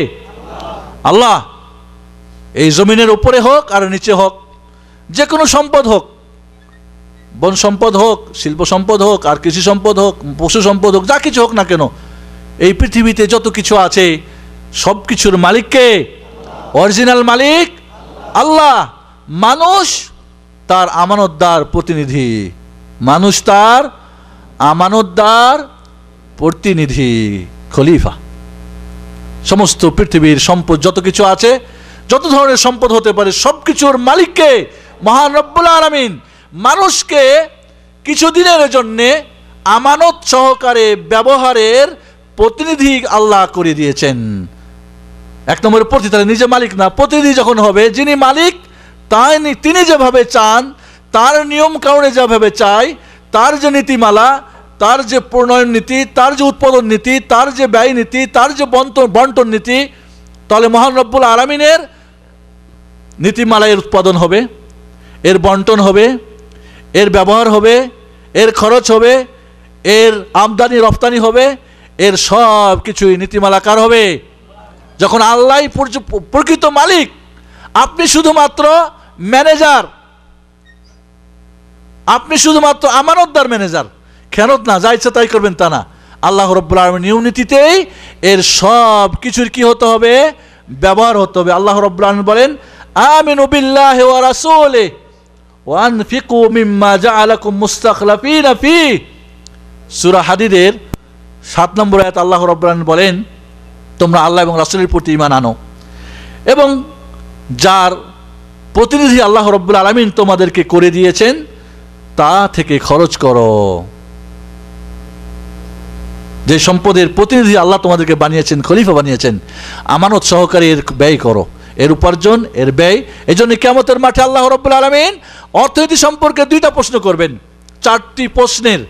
আল্লাহ। এই জমিনের উপরে হোক আর নিচে হোক, যে কোনো সম্পদ হোক, বন সম্পদ হোক, শিল্প সম্পদ হোক, আর কৃষি সম্পদ হোক, পশু সম্পদ হোক, যা কিছু হোক না কেন, এই পৃথিবীতে যত কিছু আছে সব কিছুর মালিককে, অরিজিনাল মালিক আল্লাহ। মানুষ তার আমানতদার প্রতিনিধি, মানুষ তার আমানতদার প্রতিনিধি, খলিফা। সমস্ত পৃথিবীর সম্পদ যত কিছু আছে, যত ধরনের সম্পদ হতে পারে, সব কিছুর মালিককে মহান রব্বুল আলামিন মানুষকে কিছুদিনের জন্যে আমানত সহকারে ব্যবহারের প্রতিনিধি আল্লাহ করে দিয়েছেন। 1 নম্বরের প্রতি, তাহলে নিজে মালিক না, প্রতিনিধি যখন হবে, যিনি মালিক তিনি যেভাবে চান, তার নিয়ম কানুনে যেভাবে চাই, তার যে নীতিমালা, তার যে প্রণয়ন নীতি, তার যে উৎপাদন নীতি, তার যে ব্যয় নীতি, তার যে বন্টন নীতি, তাহলে মহান রব্বুল আলামিনের নীতিমালা এর উৎপাদন হবে, এর বন্টন হবে, এর ব্যবহার হবে, এর খরচ হবে, এর আমদানি রপ্তানি হবে, এর সব কিছুই নীতিমালা কার হবে? যখন আল্লাহই প্রকৃত মালিক, আপনি শুধুমাত্র ম্যানেজার, আপনি শুধুমাত্র আমানতদার ম্যানেজার, খেয়ানত না, যা ইচ্ছা তাই করবেন তা না। আল্লাহ রাব্বুল আলামিন নিয়ম নীতিতেই এর সব কিছুর কি হতে হবে? ব্যবহার হতে হবে। আল্লাহ রাব্বুল আলামিন বলেন, আমিনু বিল্লাহি ওয়া রাসূলিহি ওয়া আনফিকু মিম্মা জাআলাকুম মুস্তাখলাফিনা ফি। সূরা হাদীদের 7 নম্বর আয়াত আল্লাহ রাব্বুল আলামিন বলেন, তোমরা আল্লাহ এবং রাসূলের প্রতি ঈমান আনো এবং যার প্রতিনিধি আল্লাহ রাব্বুল আলামিন তোমাদেরকে করে দিয়েছেন তা থেকে খরচ করো। যে সম্পদের প্রতিনিধি আল্লাহ তোমাদেরকে বানিয়েছেন, খলিফা বানিয়েছেন, আমানত সহকারে এর ব্যয় করো, এর উপার্জন, এর ব্যয়। এই জন্য কিয়ামতের মাঠে আল্লাহ রাব্বুল আলামিন অর্থনীতি সম্পর্কে 2টা প্রশ্ন করবেন। 4টি প্রশ্নের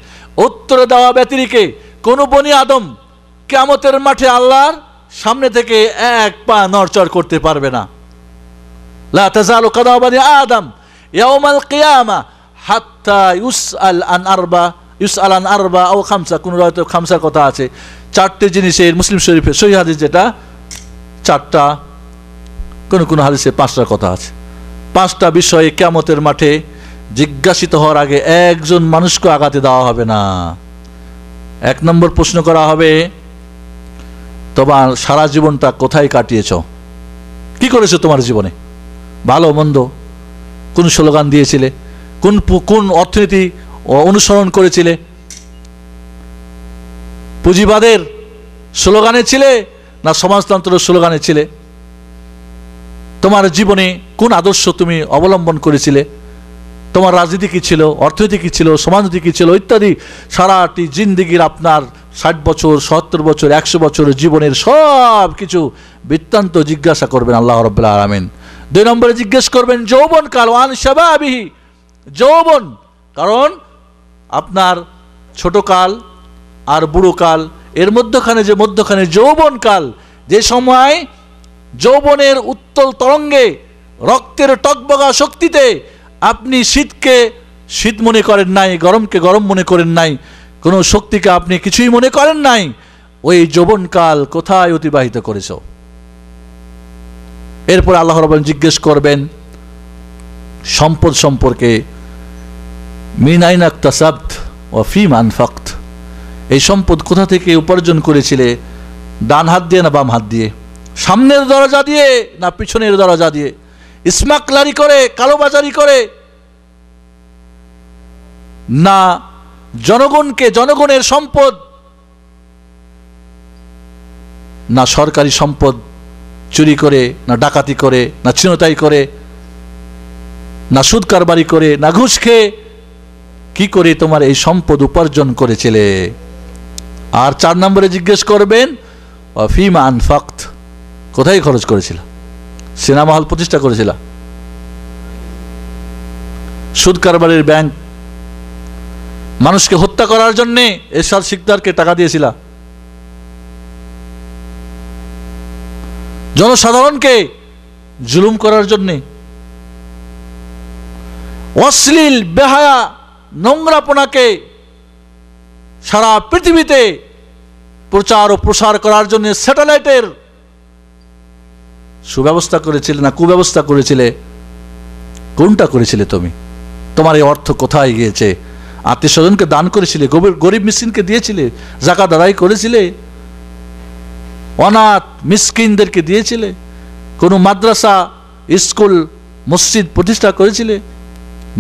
উত্তর দেওয়া ব্যতিরেকে কোনো বনি আদম কিয়ামতের মাঠে আল্লাহর সামনে থেকে এক পা নড়চড় করতে পারবে না। লা তাজালু কাদামু বানি আদম ইয়াউমাল কিয়ামা হাত্তা ইউসআল আন আরবা আও খামসা, কোন রায়তে খামসার কথা আছে। 4টি জিনিসের মুসলিম শরীফে সহিহ হাদিস যেটা 4টা, কোন হাদিসে 5টার কথা আছে। 5টা বিষয়ে কিয়ামতের মাঠে জিজ্ঞাসিত হওয়ার আগে একজন মানুষকে আগাতে দেওয়া হবে না। 1 নম্বর প্রশ্ন করা হবে, তোমার সারা জীবনটা কোথায় কাটিয়েছ, কি করেছো তোমার জীবনে, ভালো মন্দ, কোন স্লোগান দিয়েছিলে, কোন অর্থনীতি অনুসরণ করেছিলে, পুঁজিবাদের স্লোগানে ছিলে না সমাজতন্ত্রের স্লোগানে ছিলে, তোমার জীবনে কোন আদর্শ তুমি অবলম্বন করেছিলে, তোমার রাজনীতি কী ছিল, অর্থনীতি কী ছিল, সমাজনীতি কী ছিল, ইত্যাদি। সারাটি জিন্দিগির আপনার 60 বছর, 70 বছর, 100 বছরের জীবনের সব কিছু বৃত্তান্ত জিজ্ঞাসা করবেন আল্লাহ রাব্বুল আলামিন। 2 নম্বরে জিজ্ঞেস করবেন যৌবনকাল, ওয়ান শাবাবিহি, যৌবন। কারণ আপনার ছোটকাল আর বুড়োকাল এর মধ্যখানে যৌবনকাল, যে সময় যৌবনের উত্তল তরঙ্গে রক্তের টকবগা শক্তিতে আপনি শীতকে শীত মনে করেন নাই, গরমকে গরম মনে করেন নাই, কোনো শক্তিকে আপনি কিছুই মনে করেন নাই, ওই যৌবনকাল কোথায় অতিবাহিত করেছ। এরপর আল্লাহ রাব্বুল আলামিন জিজ্ঞেস করবেন সম্পদ সম্পর্কে, মিন আইনা ইকতাসাবত ওয়া ফীমা আনফাকত, এই সম্পদ কোথা থেকে উপার্জন করেছিলে, ডান হাত দিয়ে না বাম হাত দিয়ে, সামনের দরজা দিয়ে না পিছনের দরজা দিয়ে, স্মাগলারি করে, কালোবাজারি করে, না জনগণের সম্পদ, না সরকারি সম্পদ চুরি করে, না ডাকাতি করে, না ছিনতাই করে, না সুদ কারবারি করে, না ঘুষ খেয়ে, কি করে তোমার এই সম্পদ উপার্জন করেছিলে। আর 4 নম্বরে জিজ্ঞেস করবেন ওয়া ফীমা আনফাকত, কোথায় খরচ করেছিল, সিনেমা হল প্রতিষ্ঠা করেছিল, সুদ কারবারের ব্যাংক, মানুষকে হত্যা করার জন্য এরশাদ সিকদারকে টাকা দিয়েছিল, জনসাধারণকে জুলুম করার জন্য, অশ্লীল বেহায়া নোংরাপনাকে সারা পৃথিবীতে প্রচার ও প্রসার করার জন্য স্যাটেলাইটের সুব্যবস্থা করেছিলে না কুব্যবস্থা করেছিলে, কোনটা করেছিলে তুমি? তোমার এই অর্থ কোথায় গিয়েছে? আত্মীয় স্বজনকে দান করেছিলে, গরিব মিসকিনকে দিয়েছিলে, যাকাত আদায় করেছিলে, অনাথ মিসকিনদেরকে দিয়েছিলে, কোনো মাদ্রাসা, স্কুল, মসজিদ প্রতিষ্ঠা করেছিলে,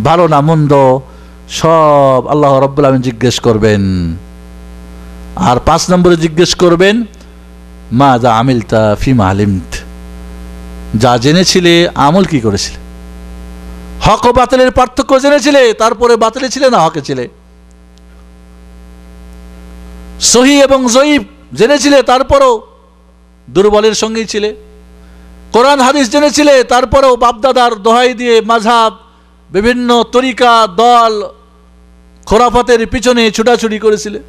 ভালো না মন্দ সব আল্লাহ রাব্বুল আলামিন জিজ্ঞেস করবেন। আর 5 নম্বরে জিজ্ঞেস করবেন মাযা আমিলতা ফীমা আলিমত, যা জেনেছিলে আমল কি করেছিলে, হক ও বাতিলের পার্থক্য জেনেছিলে, তারপরে বাতিলে ছিলে না হকে ছিলে, সহিহ এবং জয়ীফ জেনেছিলে, তারপরও দুর্বলের সঙ্গেই ছিলে, কোরআন হাদিস জেনেছিলে, তারপরেও বাপদাদার দোহাই দিয়ে মাযহাব, বিভিন্ন তরিকা, দল, খোরাফাতের পিছনে ছুটাছুটি করেছিলে,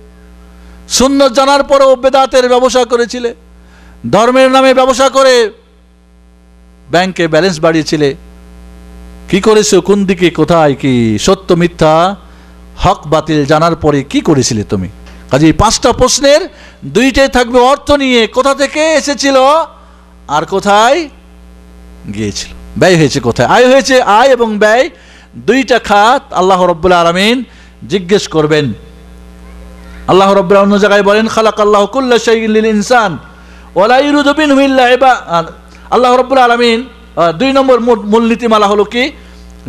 সুন্নাত জানার পরেও বেদাতের ব্যবসা করেছিলে, ধর্মের নামে ব্যবসা করে ব্যাংকে ব্যালেন্স বাড়িয়েছিলে, কি করেছো, কোন দিকে, কোথায়, কি সত্য মিথ্যা, হক বাতিল জানার পরে কি করেছিলে তুমি? কাজে 5টা প্রশ্নের 2টাই থাকবে অর্থ নিয়ে, কোথা থেকে এসেছিল আর কোথায় গিয়েছিল, ব্যয় হয়েছে কোথায়, আয় হয়েছে, আয় এবং ব্যয় 2টা খাত আল্লাহ রাব্বুল আলামিন জিজ্ঞেস করবেন। আল্লাহ রাব্বুল আলামিন অন্য জায়গায় বলেন খালাকাল্লাহু কুল্লা শাইইন লিল ইনসান ওয়া লা ইউরিদু মিনহু ইল্লা আল্লাহ রাব্বুল আলামিন 2 নম্বর মূলনীতিমালা হলো কি,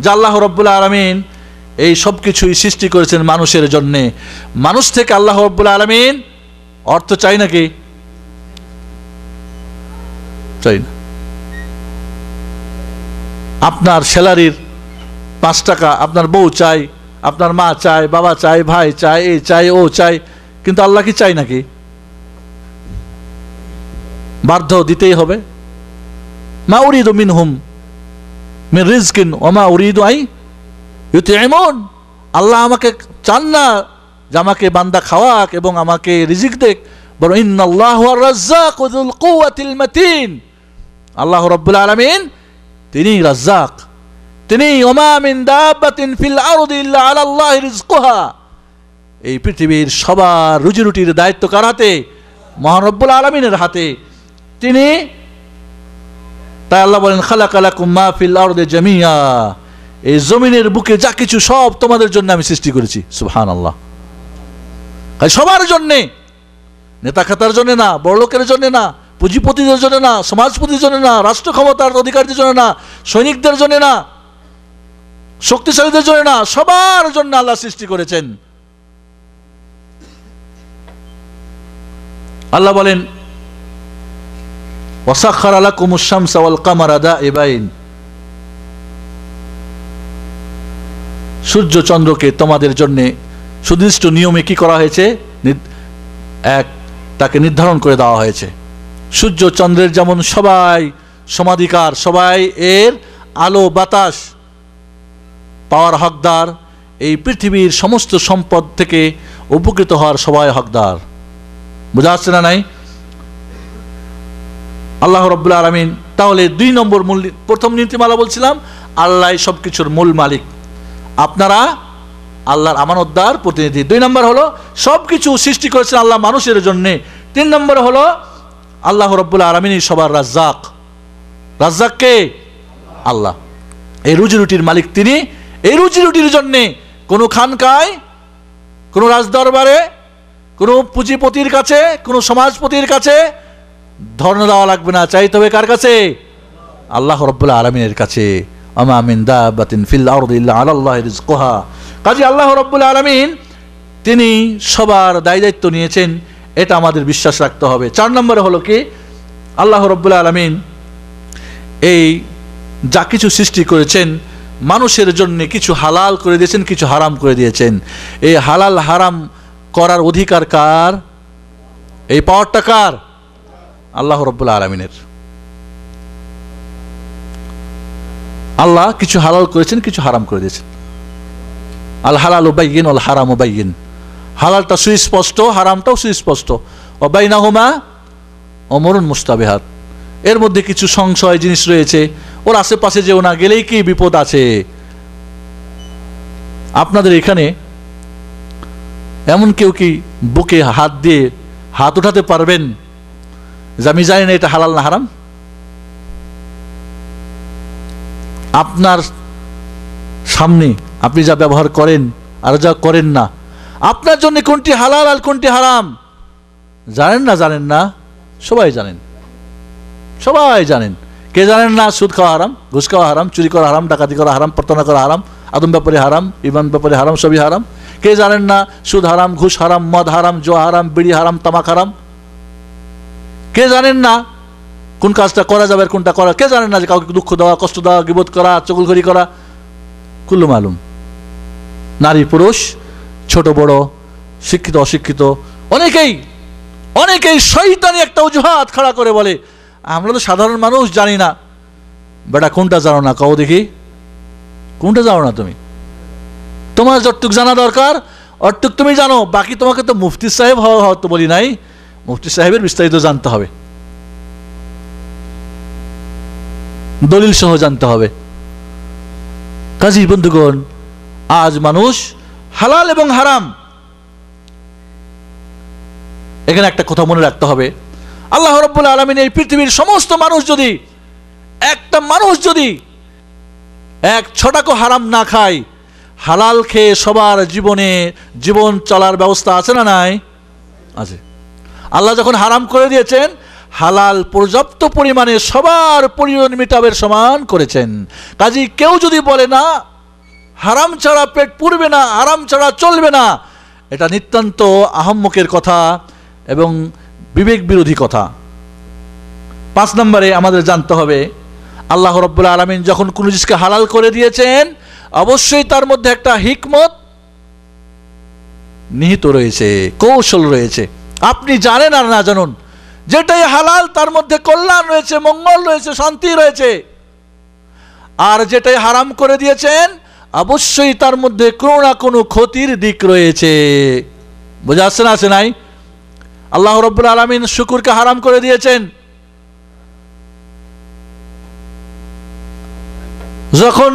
যে আল্লাহ রাব্বুল আলামিন এই সব কিছুই সৃষ্টি করেছেন মানুষের জন্য। মানুষ থেকে আল্লাহ রাব্বুল আলামিন অর্থ চাই নাকি? চাই না। আপনার স্যালারির 5 টাকা আপনার বউ চাই, আপনার মা চায়, বাবা চায়, ভাই চায়, এই চাই, ও চাই, কিন্তু আল্লাহ কি চাই নাকি? বাধ্য দিতেই হবে। মা উরিদু মিনহুম মিন রিজকিন ওয়া মা উরিদু আই ইউতিমুন, আল্লাহ আমাকে চান না যে আমাকে বান্দা খাওয়াক এবং আমাকে রিজিক দেখ, বরং ইন্নাল্লাহু আর-রাজ্জাকু যুল কুওয়াতিল মাতিন, আল্লাহ রাব্বুল আলামিন তিনি রাজ্জাক, তিনি ওয়া মা মিন দাব্বাতিন ফিল আরদি ইল্লা আলাল্লাহি রিজকুহা, এই পৃথিবীর সবার রুজি রুটির দায়িত্ব কার হাতে? মহান রব্বুল আলামিনের হাতে। তিনি, তাই আল্লাহ বলেন খালাকা লাকুম মা ফিল আরদি জামিয়া, এই জমিনের বুকে যা কিছু সব তোমাদের জন্য আমি সৃষ্টি করেছি। সুবহানাল্লাহ। সবার জন্যে, নেতা খাতার জন্য না, বড়লোকের জন্য না, পুঁজিপতিদের জন্য না, সমাজপতির জন্য না, রাষ্ট্র ক্ষমতার অধিকারীদের জন্য না, সৈনিকদের জন্য না, শক্তিশালীদের জন্য না, সবার জন্য আল্লাহ সৃষ্টি করেছেন। আল্লাহ বলেন ওয়াসাখারা লাকুমুশ শামসা ওয়াল কামারা দাইবাইন, সূর্য চন্দ্রকে তোমাদের জন্য সুনির্দিষ্ট নিয়মে কি করা হয়েছে? তাকে নির্ধারণ করে দেওয়া হয়েছে। সূর্য চন্দ্রের যেমন সবাই সমাধিকার, সবাই এর আলো বাতাস পাওয়ার হকদার, এই পৃথিবীর সমস্ত সম্পদ থেকে উপকৃত হওয়ার সবাই হকদার। বোঝা যাচ্ছে না নাই? আল্লাহ রাব্বুল আলামিন তাহলে 2 নম্বর মূল, প্রথম নীতিমালা বলছিলাম আল্লাহ সবকিছুর মূল মালিক, আপনারা আল্লাহর আমানতদার প্রতিনিধি। 2 নম্বর হলো সবকিছু সৃষ্টি করেছেন আল্লাহ মানুষের জন্য। 3 নম্বর হলো আল্লাহ রাব্বুল আলামিনই সবার রাজ্জাক। রাজ্জাক কে? আল্লাহ। এই রুজি রুটির মালিক তিনি। এই রুজি রুটির জন্য কোনো খানকায়, কোনো রাজদরবারে, কোনো পুঁজিপতির কাছে, কোনো সমাজপতির কাছে ধর্ণা দেওয়া লাগবে না, চাইতে হবে কার কাছে? আল্লাহ রাব্বুল আলামিনের কাছে। আমা মিন দাব্বাতিন ফিল আরদি ইল্লা আলাল্লাহি রিজকুহা। কাজে আল্লাহ রাব্বুল আলামিন তিনি সবার দায়িত্ব নিয়েছেন, এটা আমাদের বিশ্বাস রাখতে হবে। 4 নম্বরে হলো কি, আল্লাহ রাব্বুল আলামিন এই যা কিছু সৃষ্টি করেছেন মানুষের জন্য কিছু হালাল করে দিয়েছেন, কিছু হারাম করে দিয়েছেন। এই হালাল হারাম করার অধিকার কার? এই পাওয়ারটা কার? আল্লাহ রাব্বুল আলামিনের। আল্লাহ কিছু হালাল করেছেন, কিছু হারাম করে দিয়েছেন। আল হালালু বাইয়িন ওয়াল হারামু বাইয়িন, হালালটা সুস্পষ্ট, হারামটাও সুস্পষ্ট। ওয়া বাইনাহুমা উমুরুন মুস্তাবিহাত, এর মধ্যে কিছু সংশয় জিনিস রয়েছে, ওর আশেপাশে যেও না, গেলেই কি বিপদ আছে। আপনাদের এখানে এমন কেউ কি বুকে হাত দিয়ে হাত উঠাতে পারবেন যে আমি জানি না এটা হালাল না হারাম? আপনার সামনে আপনি যা ব্যবহার করেন আর যা করেন না, আপনার জন্য কোনটি হালাল আর কোনটি হারাম জানেন না? জানেন না? সবাই জানেন, সবাই জানেন। কে জানেন না? সুদ খাওয়া হারাম, ঘুষ খাওয়া হারাম, চুরি করা হারাম, ডাকাতি করা হারাম, প্রতারণা করা হারাম, আদম ব্যাপারে হারাম, ইমান ব্যাপারে হারাম, সবই হারাম। কে জানেন না? সুদ হারাম, ঘুষ হারাম, মদ হারাম, জুয়া হারাম, বিড়ি হারাম, তামাক হারাম। কে জানেন না কোন কাজটা করা যাবে আর কোনটা করা? কে জানেন না যে কাউকে দুঃখ দেওয়া, কষ্ট দেওয়া, গীবত করা, চগলখড়ি করা? কুল্লু মালুম। নারী পুরুষ, ছোট বড়, শিক্ষিত অশিক্ষিত, অনেকেই শয়তানি একটা অজুহাত খাড়া করে বলে আমরা তো সাধারণ মানুষ, জানি না। বেটা কোনটা জানো না? কও দেখি, কোনটা জানো না তুমি? তোমার যতটুক জানা দরকার অতটুক তুমি জানো, বাকি তোমাকে তো মুফতি সাহেব হওয়া তো বলি নাই, মুফতি সাহেবের বিস্তারিত জানতে হবে, দলিল সহ জানতে হবে। কাজী বন্ধুগণ, আজ মানুষ হালাল এবং হারাম, এখানে একটা কথা মনে রাখতে হবে, আল্লাহ রাব্বুল আলামিন এই পৃথিবীর সমস্ত মানুষ যদি, একটা মানুষ যদি এক ছটাকো হারাম না খায়, হালাল খেয়ে সবার জীবন চলার ব্যবস্থা আছে না নাই? আছে। আল্লাহ যখন হারাম করে দিয়েছেন, হালাল পর্যাপ্ত পরিমাণে সবার প্রয়োজন মিটাবের সমান করেছেন। কাজী কেউ যদি বলে না হারাম ছাড়া পেট পুরবে না, হারাম ছাড়া চলবে না, এটা নিতান্ত আহম্মকের কথা এবং বিবেক বিরোধী কথা। 5 নম্বরে আমাদের জানতে হবে, আল্লাহ রাব্বুল আলামিন যখন কোনো জিনিসকে হালাল করে দিয়েছেন, অবশ্যই তার মধ্যে একটা হিকমত নিহিত রয়েছে, কৌশল রয়েছে। আপনি জানেন আর না জানুন, যেটাই হালাল তার মধ্যে কল্যাণ রয়েছে, মঙ্গল রয়েছে, শান্তি রয়েছে। আর যেটাই হারাম করে দিয়েছেন অবশ্যই তার মধ্যে কোনো না কোনো ক্ষতির দিক রয়েছে। বোঝা যাচ্ছে না? আছে নাই? আল্লাহ রাব্বুল আলামিন শুকরকে হারাম করে দিয়েছেন। যখন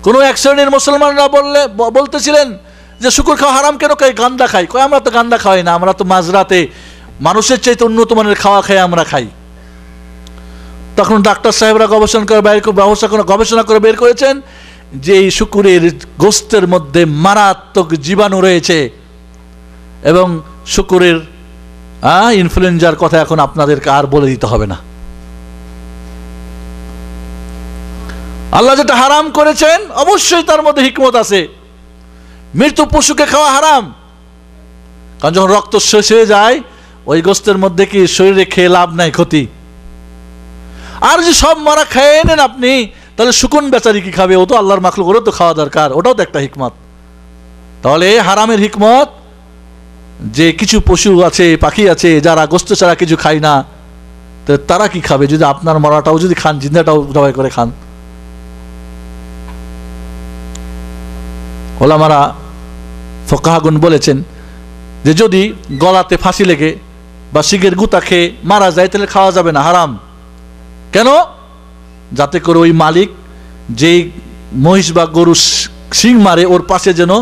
কোনো এক শ্রেণীর মুসলমানরা বলতেছিলেন যে শুকর খাওয়া হারাম কেন, কয় গান্দা খাই। কয় আমরা তো গান্দা খাই না, আমরা তো মাঝরাতে মানুষের চাইতে উন্নত মানের খাওয়া খাই আমরা খাই। তখন ডাক্তার সাহেবরা গবেষণা করে বের করেছেন যে এই শুকুরের গোস্তের মধ্যে মারাত্মক জীবাণু রয়েছে এবং শুকুরের ইনফ্লুয়েঞ্জার কথা এখন আপনাদেরকে আর বলে দিতে হবে না। আল্লাহ যেটা হারাম করেছেন অবশ্যই তার মধ্যে হিকমত আছে। মৃত পশুকে খাওয়া হারাম, কারণ যখন রক্ত শেষ হয়ে যায় ওই গোস্তের মধ্যে কি শরীরে খেয়ে লাভ নাই, ক্ষতি। আর যে সব মারা খেয়ে নেন আপনি, তাহলে শুকুন বেচারি কি খাবে? ও তো আল্লাহর মাখলুক, ওরও তো খাওয়া দরকার, ওটাও তো একটা হিকমত। তাহলে হারামের হিকমত যে কিছু পশু আছে, পাখি আছে যারা গোস্ত ছাড়া কিছু খায় না, তো তারা কি খাবে যদি আপনার মরাটাও যদি খান, জিন্দাটাও জবাই করে খান? ওলামারা ফোকাহাগুন বলেছেন যে যদি গলাতে ফাঁসি লেগে বা শিগের গুতা খেয়ে মারা যায় তাহলে খাওয়া যাবে না, হারাম। কেন? যাতে করে ওই মালিক যেই মহিষ বা গরু শিং মারে ওর পাশে যেন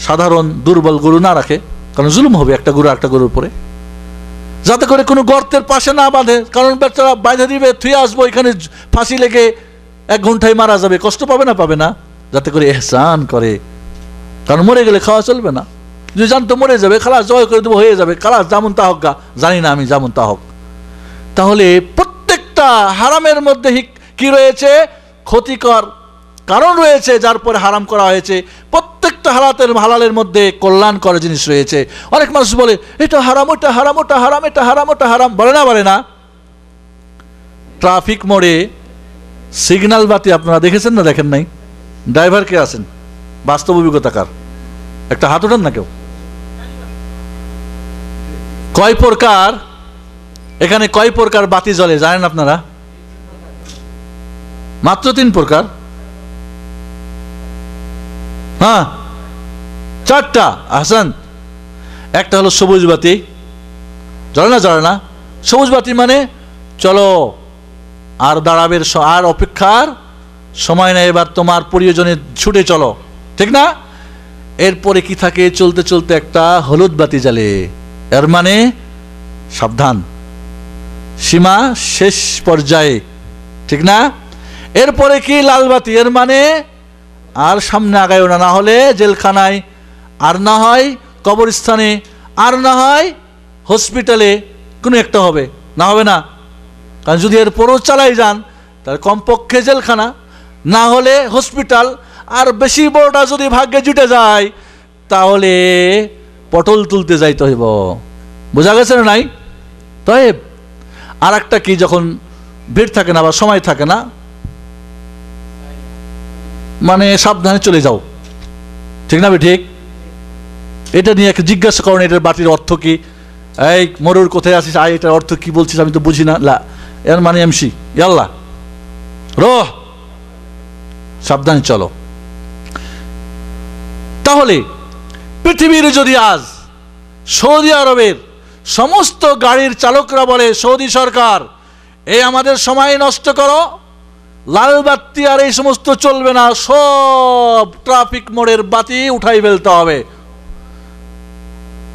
সাধারণ দুর্বল গরু না রাখে, কারণ জুলুম হবে একটা গরু একটা গরুর উপরে। যাতে করে কোনো গর্তের পাশে না বাঁধে, কারণ বেচারা বাইধে দিবে, থুয়ে আসবো, এখানে ফাঁসি লেগে 1 ঘন্টায় মারা যাবে, কষ্ট পাবে না? পাবে না। যাতে করে এহসান করে, কারণ মরে গেলে খাওয়া চলবে না। যদি জানতো মরে যাবে, খালাস জয় করে দেবো, হয়ে যাবে, খালাস যেমন তা হোক গা, জানি না আমি যেমন তা হোক। তাহলে প্রত্যেকটা হারামের মধ্যে কি রয়েছে? ক্ষতিকর কারণ রয়েছে, যার পরে হারাম করা হয়েছে। প্রত্যেকটা হালালের মধ্যে কল্যাণ করার জিনিস রয়েছে। অনেক মানুষ বলে এটা হারাম, ওটা হারাম, ওটা হারাম, এটা হারাম, ওটা হারাম, বলে না? ট্রাফিক মোড়ে সিগন্যাল বাতি আপনারা দেখেছেন না দেখেন নাই? ড্রাইভার কে আছেন? বাস্তব অভিজ্ঞতাকার একটা হাত ওঠান না কেউ। কয় প্রকার এখানে কয় প্রকার বাতি জ্বলে জানেন আপনারা? মাত্র 3 প্রকার। হ্যাঁ, 4টা। আহসান। একটা হলো সবুজ বাতি, জ্বলে না? সবুজ বাতি মানে চলো, আর দাঁড়াবে, আর অপেক্ষার সময় নেই, এবার তোমার প্রয়োজনে ছুটে চলো, ঠিক না? এরপরে কি থাকে? চলতে চলতে একটা হলুদ বাতি জ্বলে, এর মানে সাবধান, সীমা শেষ পর্যায়ে, ঠিক না? এরপরে কি? লাল বাতি, এর মানে আর সামনে আগায়ও না, না হলে জেলখানায়, আর না হয় কবরস্থানে, আর না হয় হসপিটালে, কোনো একটা হবে, না হবে না? কারণ যদি এরপরও চালাই যান তাহলে কমপক্ষে জেলখানা, না হলে হসপিটাল, আর বেশি বড়টা যদি ভাগ্যে জুটে যায় তাহলে পটল তুলতে যাইতে হইব। বোঝা গেছে না? নাই? তাই আর একটা কি, যখন ভিড় থাকে না বা সময় থাকে না, মানে সাবধানে চলে যাও, ঠিক না? ঠিক। এটা নিয়ে জিজ্ঞাসা করেন এটার বাতির অর্থ কি? এই মরুর কোথায় আছিস, আয়, এটার অর্থ কি বলছিস? আমি তো বুঝি না। লা, এর মানে এমসি ইয়াল্লা রহ, সাবধানে চলো। তাহলে পৃথিবীর যদি আজ সৌদি আরবের সমস্ত গাড়ির চালকরা বলে, সৌদি সরকার এই আমাদের সময় নষ্ট করো, লাল বাতি আর এই সমস্ত চলবে না, সব ট্রাফিক মোড়ের বাতি উঠাই ফেলতে হবে,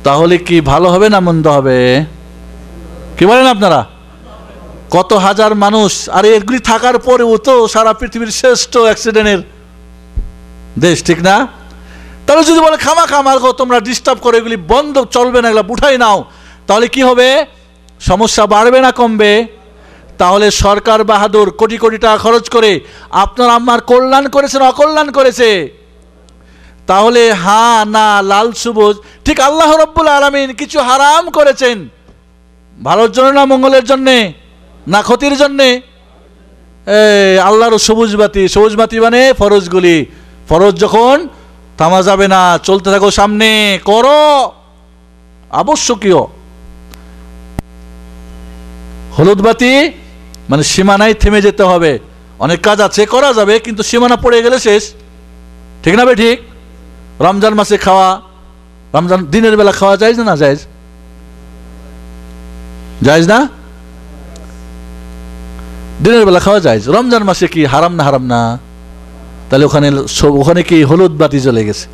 তাহলে কি ভালো হবে না মন্দ হবে? কি বলেন আপনারা? কত হাজার মানুষ, আর এগুলি থাকার পরেও তো সারা পৃথিবীর শ্রেষ্ঠ অ্যাক্সিডেন্টের দেশ, ঠিক না? তাহলে যদি বলে খামার গো তোমরা ডিস্টার্ব করে, এগুলি বন্ধ, চলবে না, এগুলো উঠাই নাও, তাহলে কি হবে? সমস্যা বাড়বে না কমবে? তাহলে সরকার বাহাদুর কোটি কোটি টাকা খরচ করে আপনার আমার কল্যাণ করেছে না অকল্যাণ করেছে? তাহলে হ্যাঁ না, লাল সবুজ, ঠিক আল্লাহ রাব্বুল আলামিন কিছু হারাম করেছেন ভালোর জন্য না মঙ্গলের জন্যে না ক্ষতির জন্যে? আল্লাহর সবুজ বাতি মানে ফরজগুলি, ফরজ যখন থামা যাবে না, চলতে থাকো, সামনে করো, আবশ্যকীয়। হলুদ বাতি মানে সীমানায় থেমে যেতে হবে। অনেক কাজ আছে করা যাবে, কিন্তু সীমানা পড়ে গেলে শেষ। ঠিক না ভাই? ঠিক। রমজান মাসে খাওয়া, রমজান দিনের বেলা খাওয়া যায় না? জায়েজ? জায়েজ না? দিনের বেলা খাওয়া যায়। রমজান মাসে কি হারাম না? হারাম না। তাহলে ওখানে কি হলুদ বাতি জ্বলে গেছে।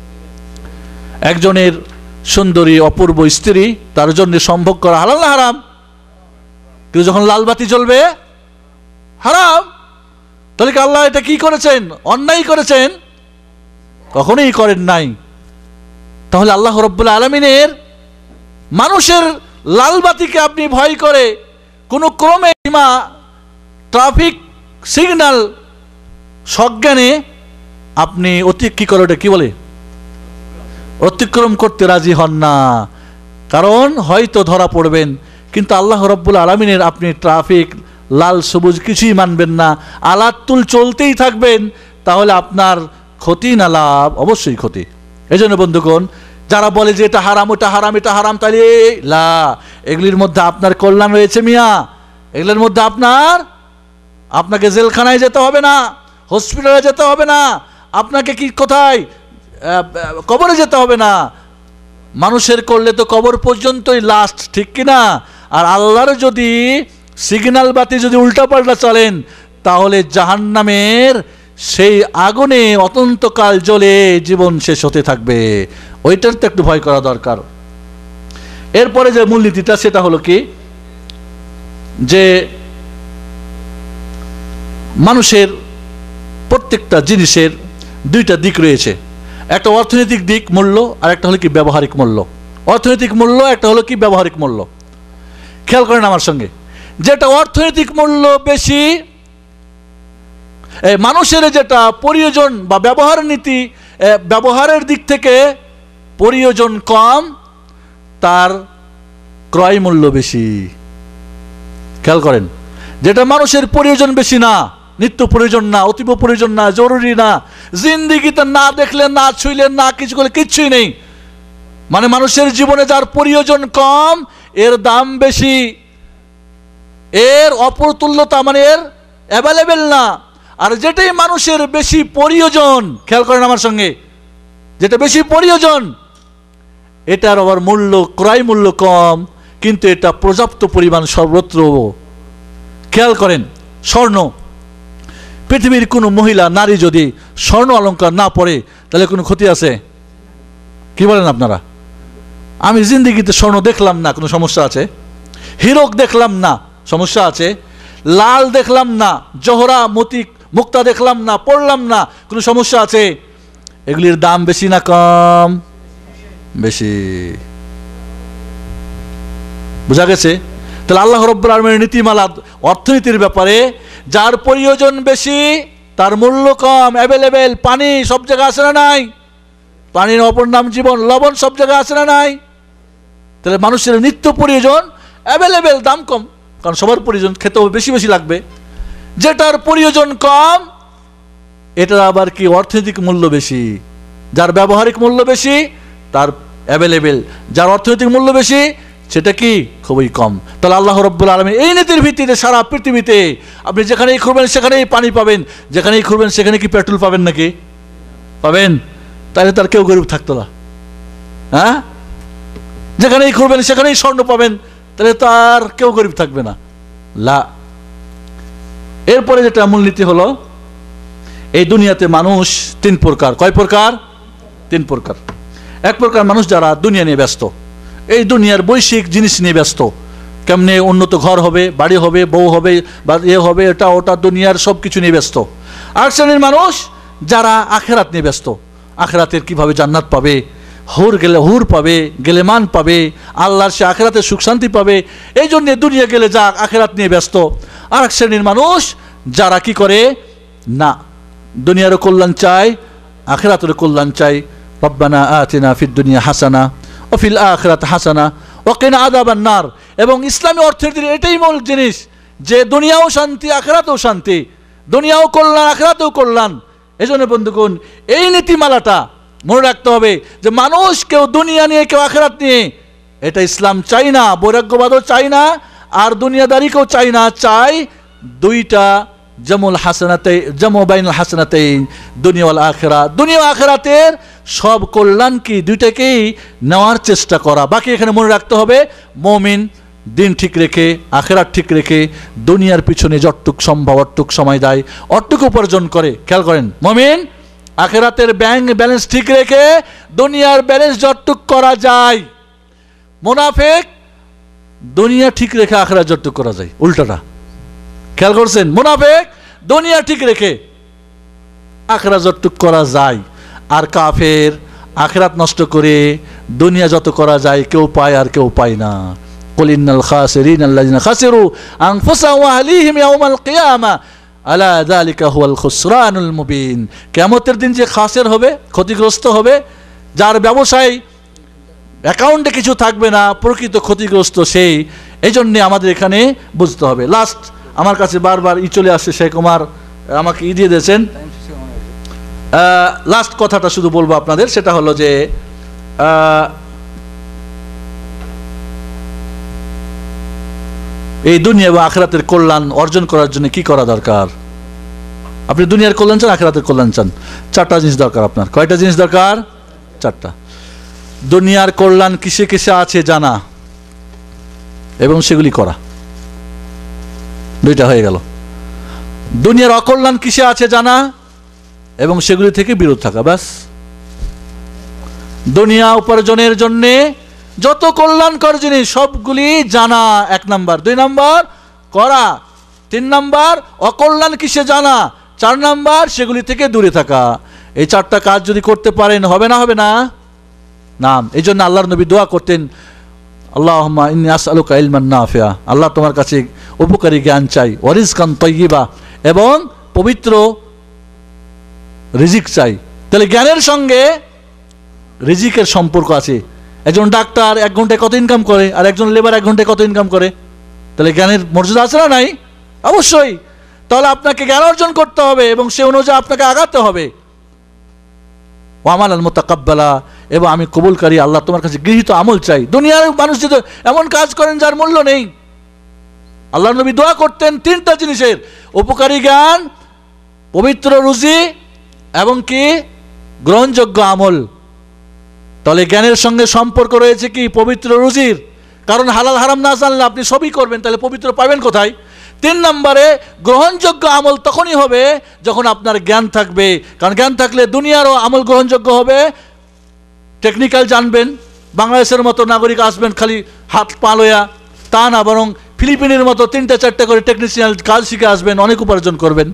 একজনের সুন্দরী অপূর্ব স্ত্রী, তার জন্য সম্ভোগ করা হালাল না হারাম? কিন্তু যখন লাল বাতি জ্বলবে হারাম। তাহলে কি আল্লাহ এটা কি করেছেন? অন্যায় করেছেন? কখনোই করেন নাই। তাহলে আল্লাহ রাব্বুল আলামিনের মানুষের লাল বাতিকে আপনি ভয় করে কোনো ক্রমে সীমা ট্রাফিক সিগন্যাল সজ্ঞানে আপনি কি বলে অতিক্রম করতে রাজি হন না, কারণ হয়তো ধরা পড়বেন। কিন্তু আল্লাহ রাব্বুল আলামিনের আপনি ট্রাফিক লাল সবুজ কিছুই মানবেন না, আলাতুল চলতেই থাকবেন, তাহলে আপনার ক্ষতি না লাভ? অবশ্যই ক্ষতি। এই জন্য বন্ধুগণ, যারা বলে যে এটা হারাম, ওটা হারাম, এটা হারাম, তাহলে লা, এগুলির মধ্যে আপনার কল্যাণ রয়েছে মিয়া। এগুলির মধ্যে আপনাকে জেলখানায় যেতে হবে না, হসপিটালে যেতে হবে না, আপনাকে কি কোথায় কবরে যেতে হবে না। মানুষের করলে তো কবর পর্যন্তই লাস্ট, ঠিক কিনা? আর আল্লাহর যদি সিগন্যাল বাতি যদি উল্টাপাল্টা চলেন, তাহলে জাহান্নামের সেই আগুনে অনন্তকাল জ্বলে জীবন শেষ হতে থাকবে। ওইটার তো একটু ভয় করা দরকার। এরপরে যে মূলনীতিটা, সেটা হলো কি, যে মানুষের প্রত্যেকটা জিনিসের দুইটা দিক রয়েছে। একটা অর্থনৈতিক দিক মূল্য, আর একটা হলো কি ব্যবহারিক মূল্য। অর্থনৈতিক মূল্য, একটা হলো কি ব্যবহারিক মূল্য। খেয়াল করেন আমার সঙ্গে, যেটা অর্থনৈতিক মূল্য বেশি, মানুষের যেটা প্রয়োজন বা ব্যবহার নীতি, ব্যবহারের দিক থেকে প্রয়োজন কম, তার ক্রয় মূল্য বেশি। খেয়াল করেন, যেটা মানুষের প্রয়োজন বেশি না, নিত্য প্রয়োজন না, অতীব প্রয়োজন না, জরুরি না, জিন্দিগিতে না দেখলেন, না ছুঁইলেন, না কিছু করলে কিচ্ছুই নেই, মানে মানুষের জীবনে যার প্রয়োজন কম, এর দাম বেশি, এর অপ্রতুল্যতা মানে এর অ্যাভেলেবেল না। আর যেটাই মানুষের বেশি প্রয়োজন, খেয়াল করেন আমার সঙ্গে, যেটা বেশি প্রয়োজন, এটার আবার মূল্য, ক্রয় মূল্য কম, কিন্তু এটা পর্যাপ্ত পরিমাণ সর্বত্র। খেয়াল করেন, স্বর্ণ, পৃথিবীর কোনো মহিলা নারী যদি স্বর্ণ অলংকার না পরে, তাহলে কোনো ক্ষতি আছে? কি বলেন আপনারা? আমি জিন্দিগিতে স্বর্ণ দেখলাম না, কোনো সমস্যা আছে? হীরক দেখলাম না, সমস্যা আছে? লাল দেখলাম না, জহরা মতি মুক্তা দেখলাম না, পড়লাম না, কোনো সমস্যা আছে? এগুলির দাম বেশি না কম? বেশি। বুঝা গেছে? তাহলে আল্লাহ রাব্বুল আলামিনের নীতিমালা অর্থনীতির ব্যাপারে, যার প্রয়োজন বেশি তার মূল্য কম, অ্যাভেলেবেল। পানি সব জায়গায় আছে না নাই? পানির অপর নাম জীবন। লবণ সব জায়গায় আছে না নাই? তাহলে মানুষের নিত্য প্রয়োজন অ্যাভেলেবেল, দাম কম, কারণ সবার প্রয়োজন খেতে হবে, বেশি বেশি লাগবে। যেটার প্রয়োজন কম, এটার আবার কি অর্থনৈতিক মূল্য বেশি। যার ব্যবহারিক মূল্য বেশি তার অ্যাভেলেবেল, যার অর্থনৈতিক মূল্য বেশি সেটা কি খুবই কম। তাহলে আল্লাহ রাব্বুল আলামিন এই নীতির ভিত্তিতে সারা পৃথিবীতে আপনি যেখানেই ঘুরবেন সেখানেই পানি পাবেন, যেখানেই ঘুরবেন সেখানে কি পেট্রোল পাবেন নাকি? পাবেন। তাহলে তার কেউ গরিব থাকতো না। হ্যাঁ, যেখানেই ঘুরবেন সেখানেই স্বর্ণ পাবেন, তাহলে তার কেউ গরিব থাকবে না। লা। এরপরে যেটা মূলনীতি হলো, এই দুনিয়াতে মানুষ তিন প্রকার। কয় প্রকার? তিন প্রকার। এক প্রকার মানুষ যারা দুনিয়া নিয়ে ব্যস্ত, এই দুনিয়ার বৈশ্বিক জিনিস নিয়ে ব্যস্ত, কেমনে উন্নত ঘর হবে, বাড়ি হবে, বউ হবে, বা হবে, এটা ওটা, দুনিয়ার সব কিছু নিয়ে ব্যস্ত। আর শ্রেণীর মানুষ যারা আখেরাত নিয়ে ব্যস্ত, আখেরাতের কিভাবে জান্নাত পাবে, হুর পাবে, গেলেমান পাবে, আল্লাহর সে আখেরাতের সুখ শান্তি পাবে, এই জন্যে দুনিয়া গেলে যাক, আখেরাত নিয়ে ব্যস্ত। আর এক শ্রেণীর মানুষ যারা কি করে না, দুনিয়ারও কল্যাণ চায়, আখেরাতের কল্যাণ চায়। রব্বানা আতিনা ফিদ দুনিয়া হাসানা ও ফিল আখিরাতি হাসানা ওয়া কিনা আযাবান নার। এবং ইসলামী অর্থনীতির এটাই মূল জিনিস, যে দুনিয়াও শান্তি, আখিরাতেও শান্তি, দুনিয়াও কল্যাণ, আখিরাতেও কল্যাণ। এই জন্য বন্ধুগণ, এই নীতিমালাটা মনে রাখতে হবে যে মানুষ কেউ দুনিয়া নিয়ে, কেউ আখিরাত নিয়ে, এটা ইসলাম চাই না, বৈরাগ্যবাদও চাই না, আর দুনিয়াদারিকেও চাই না, চাই দুইটা জামুল হাসানাতে জামু বাইনুল হাসানাতাইন, দুনিয়া ওয়াল আখিরা, দুনিয়া আখিরাতের সব কল্যাণ কি দুইটাকেই নেওয়ার চেষ্টা করা। বাকি এখানে মনে রাখতে হবে মুমিন দিন ঠিক রেখে আখিরাত ঠিক রেখে দুনিয়ার পিছনে যতটুক সম্ভব অতটুক সময় দেয়, অতটুকু উপার্জন করে। খেয়াল করেন, মুমিন আখিরাতের ব্যাংক ব্যালেন্স ঠিক রেখে দুনিয়ার ব্যালেন্স যতটুক করা যায়। মুনাফিক দুনিয়া ঠিক রেখে আখিরাত যতটুক করা যায়, উল্টাটা। খেয়াল করছেন, মুনাফিক দুনিয়া ঠিক রেখে আখিরাত যতটুক করা যায়, আর কাফের আখিরাত নষ্ট করে দুনিয়া যত করা যায় কেউ পায় আর কেউ পায় না। কুল ইন্নাল খাসিরিন আল্লাযিনা খাসিরু আনফুসাহুম ওয়া আহলিহিম ইয়াওমাল কিয়ামা আলা যালিকা হুয়াল খুসরানুল মুবিন। কিয়ামতের দিন যে খাসির হবে, ক্ষতিগ্রস্ত হবে, যার ব্যবসায় অ্যাকাউন্টে কিছু থাকবে না, প্রকৃত ক্ষতিগ্রস্ত সেই। এই জন্যে আমাদের এখানে বুঝতে হবে। লাস্ট আমার কাছে বারবার চলে আসছে, শেখ ওমর আমাকে দিয়ে দিয়েছেন। লাস্ট কথাটা শুধু বলবো আপনাদের, সেটা হলো যে এই দুনিয়া এবং আখিরাতের কল্যাণ অর্জন করার জন্য কি করা দরকার? আপনি দুনিয়ার কল্যাণ চান, আখিরাতের কল্যাণ চান, চারটা জিনিস দরকার আপনার। কয়টা জিনিস দরকার? চারটা। দুনিয়ার কল্যাণ কিসে কিসে আছে জানা এবং সেগুলি করা, দুইটা হয়ে গেল। দুনিয়ার অকল্যাণ কিসে আছে জানা এবং সেগুলি থেকে বিরত থাকা, ব্যাস। দুনিয়া উপার্জনের জন্যে যত কল্যাণকর জিনিস সবগুলি জানা, 1 নাম্বার। 2 নাম্বার করা। 3 নাম্বার অকল্যাণ কিসে জানা। 4 নাম্বার সেগুলি থেকে দূরে থাকা। এই 4টা কাজ যদি করতে পারেন হবে না? হবে না? নাম। এই জন্য আল্লাহর নবী দোয়া করতেন, আল্লাহুম্মা ইন্নী আসআলুকা ইলমান নাফিআ, আল্লাহ তোমার কাছে উপকারী জ্ঞান চাই, ওয়া রিজকান তাইয়্যিবা, এবং পবিত্র রিজিক চাই। তাহলে জ্ঞানের সঙ্গে রিজিকের সম্পর্ক আছে। একজন ডাক্তার 1 ঘন্টায় কত ইনকাম করে, আর একজন লেবার 1 ঘন্টায় কত ইনকাম করে? তাহলে জ্ঞানের মর্যাদা আছে না নাই? অবশ্যই। তাহলে আপনাকে জ্ঞান অর্জন করতে হবে এবং সে অনুযায়ী আপনাকে আগাতে হবে। ওয়ামাল আল মুতাকাব্বালা, এবং আমি কবুলকারী আল্লাহ তোমার কাছে গৃহীত আমল চাই। দুনিয়ার মানুষ যদি এমন কাজ করেন যার মূল্য নেই। আল্লাহ নবী দোয়া করতেন 3টা জিনিসের, উপকারী জ্ঞান, পবিত্র রুজি, এবং কি গ্রহণযোগ্য আমল। তাহলে জ্ঞানের সঙ্গে সম্পর্ক রয়েছে কি? পবিত্র রুজির। কারণ হালাল হারাম না জানলে আপনি সবই করবেন, তাহলে পবিত্র পাবেন কোথায়? 3 নম্বরে গ্রহণযোগ্য আমল তখনই হবে যখন আপনার জ্ঞান থাকবে। কারণ জ্ঞান থাকলে দুনিয়ারও আমল গ্রহণযোগ্য হবে। টেকনিক্যাল জানবেন, বাংলাদেশের মতো নাগরিক আসবেন খালি হাত পা লয়া, তা না, বরং ফিলিপিনের মতো 3টা-4টা করে টেকনিশিয়ান কাজ শিখে আসবেন, অনেক উপার্জন করবেন।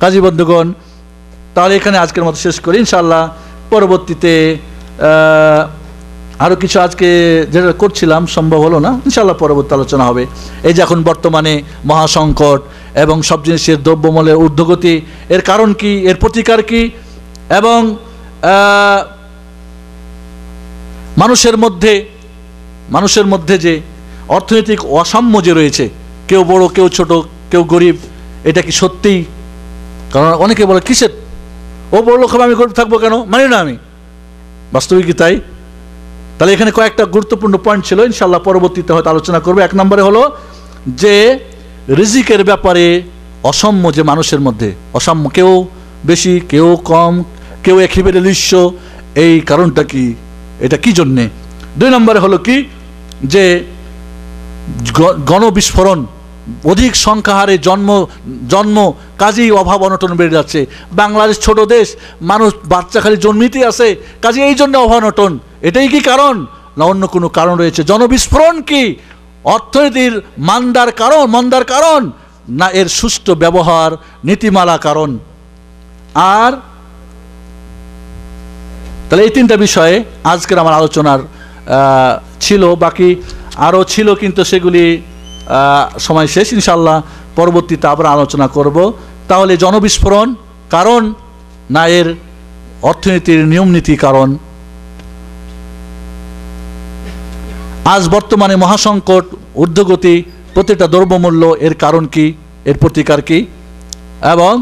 কাজী বন্ধুগণ, তাহলে এখানে আজকের মতো শেষ করি। ইনশাআল্লাহ পরবর্তীতে আরও কিছু আজকে যেটা করছিলাম সম্ভব হলো না, ইনশাআল্লাহ পরবর্তী আলোচনা হবে। এই যে এখন বর্তমানে মহাসংকট এবং সব জিনিসের দ্রব্যমূল্যের ঊর্ধ্বগতি, এর কারণ কি, এর প্রতিকার কি, এবং মানুষের মধ্যে যে অর্থনৈতিক অসাম্য যে রয়েছে, কেউ বড় কেউ ছোট কেউ গরিব, এটা কি সত্যিই? কারণ অনেকে বলে কিসের ও বড় লোক হবে, আমি গরিব থাকবো কেন? মানি না আমি। বাস্তবিক কি তাই? তাহলে এখানে কয়েকটা গুরুত্বপূর্ণ পয়েন্ট ছিল, ইনশাআল্লাহ পরবর্তীতে হয়তো আলোচনা করবো। 1 নম্বরে হলো যে রিজিকের ব্যাপারে অসাম্য, যে মানুষের মধ্যে অসাম্য, কেউ বেশি কেউ কম, কেউ একেবারে নিঃস্ব, এই কারণটা কি, এটা কি জন্যে? 2 নম্বরে হলো কি, যে গণবিস্ফোরণ, অধিক সংখ্যা হারে জন্ম কাজেই অভাব অনটন বেড়ে যাচ্ছে। বাংলাদেশ ছোট দেশ, মানুষ বাচ্চা খালি জন্মিতেই আছে, কাজে এই জন্য অভাব অনটন। এটাই কি কারণ, না অন্য কোনো কারণ রয়েছে? জনবিস্ফোরণ কি অর্থনীতির মন্দার কারণ, না এর সুষ্ঠু ব্যবহার নীতিমালা কারণ? আর তাহলে এই 3টা বিষয়ে আজকের আমার আলোচনার ছিল। বাকি আরও ছিল, কিন্তু সেগুলি সময় শেষ। ইনশাআল্লাহ পরবর্তীতে আবার আলোচনা করব। তাহলে জনবিস্ফোরণ কারণ, না এর অর্থনীতির নিয়মনীতি কারণ? আজ বর্তমানে মহাসংকট, ঊর্ধ্বগতি, প্রতিটা দ্রব্যমূল্য, এর কারণ কি, এর প্রতিকার কি? এবং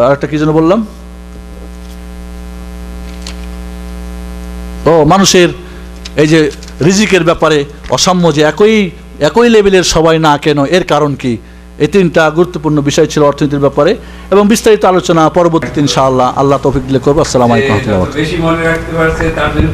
আরেকটা কি যেন বললাম, মানুষের এই যে রিজিকের ব্যাপারে অসাম্য, যে একই একই লেভেলের সবাই না কেন, এর কারণ কি? এই তিনটা গুরুত্বপূর্ণ বিষয় ছিল অর্থনীতির ব্যাপারে, এবং বিস্তারিত আলোচনা পরবর্তীতে ইনশাআল্লাহ আল্লাহ তৌফিক দিলে করবো। আসসালামু আলাইকুম ওয়া রাহমাতুল্লাহি ওয়া বারাকাতুহু। বেশি মনে রাখতে পারছে তার জন্য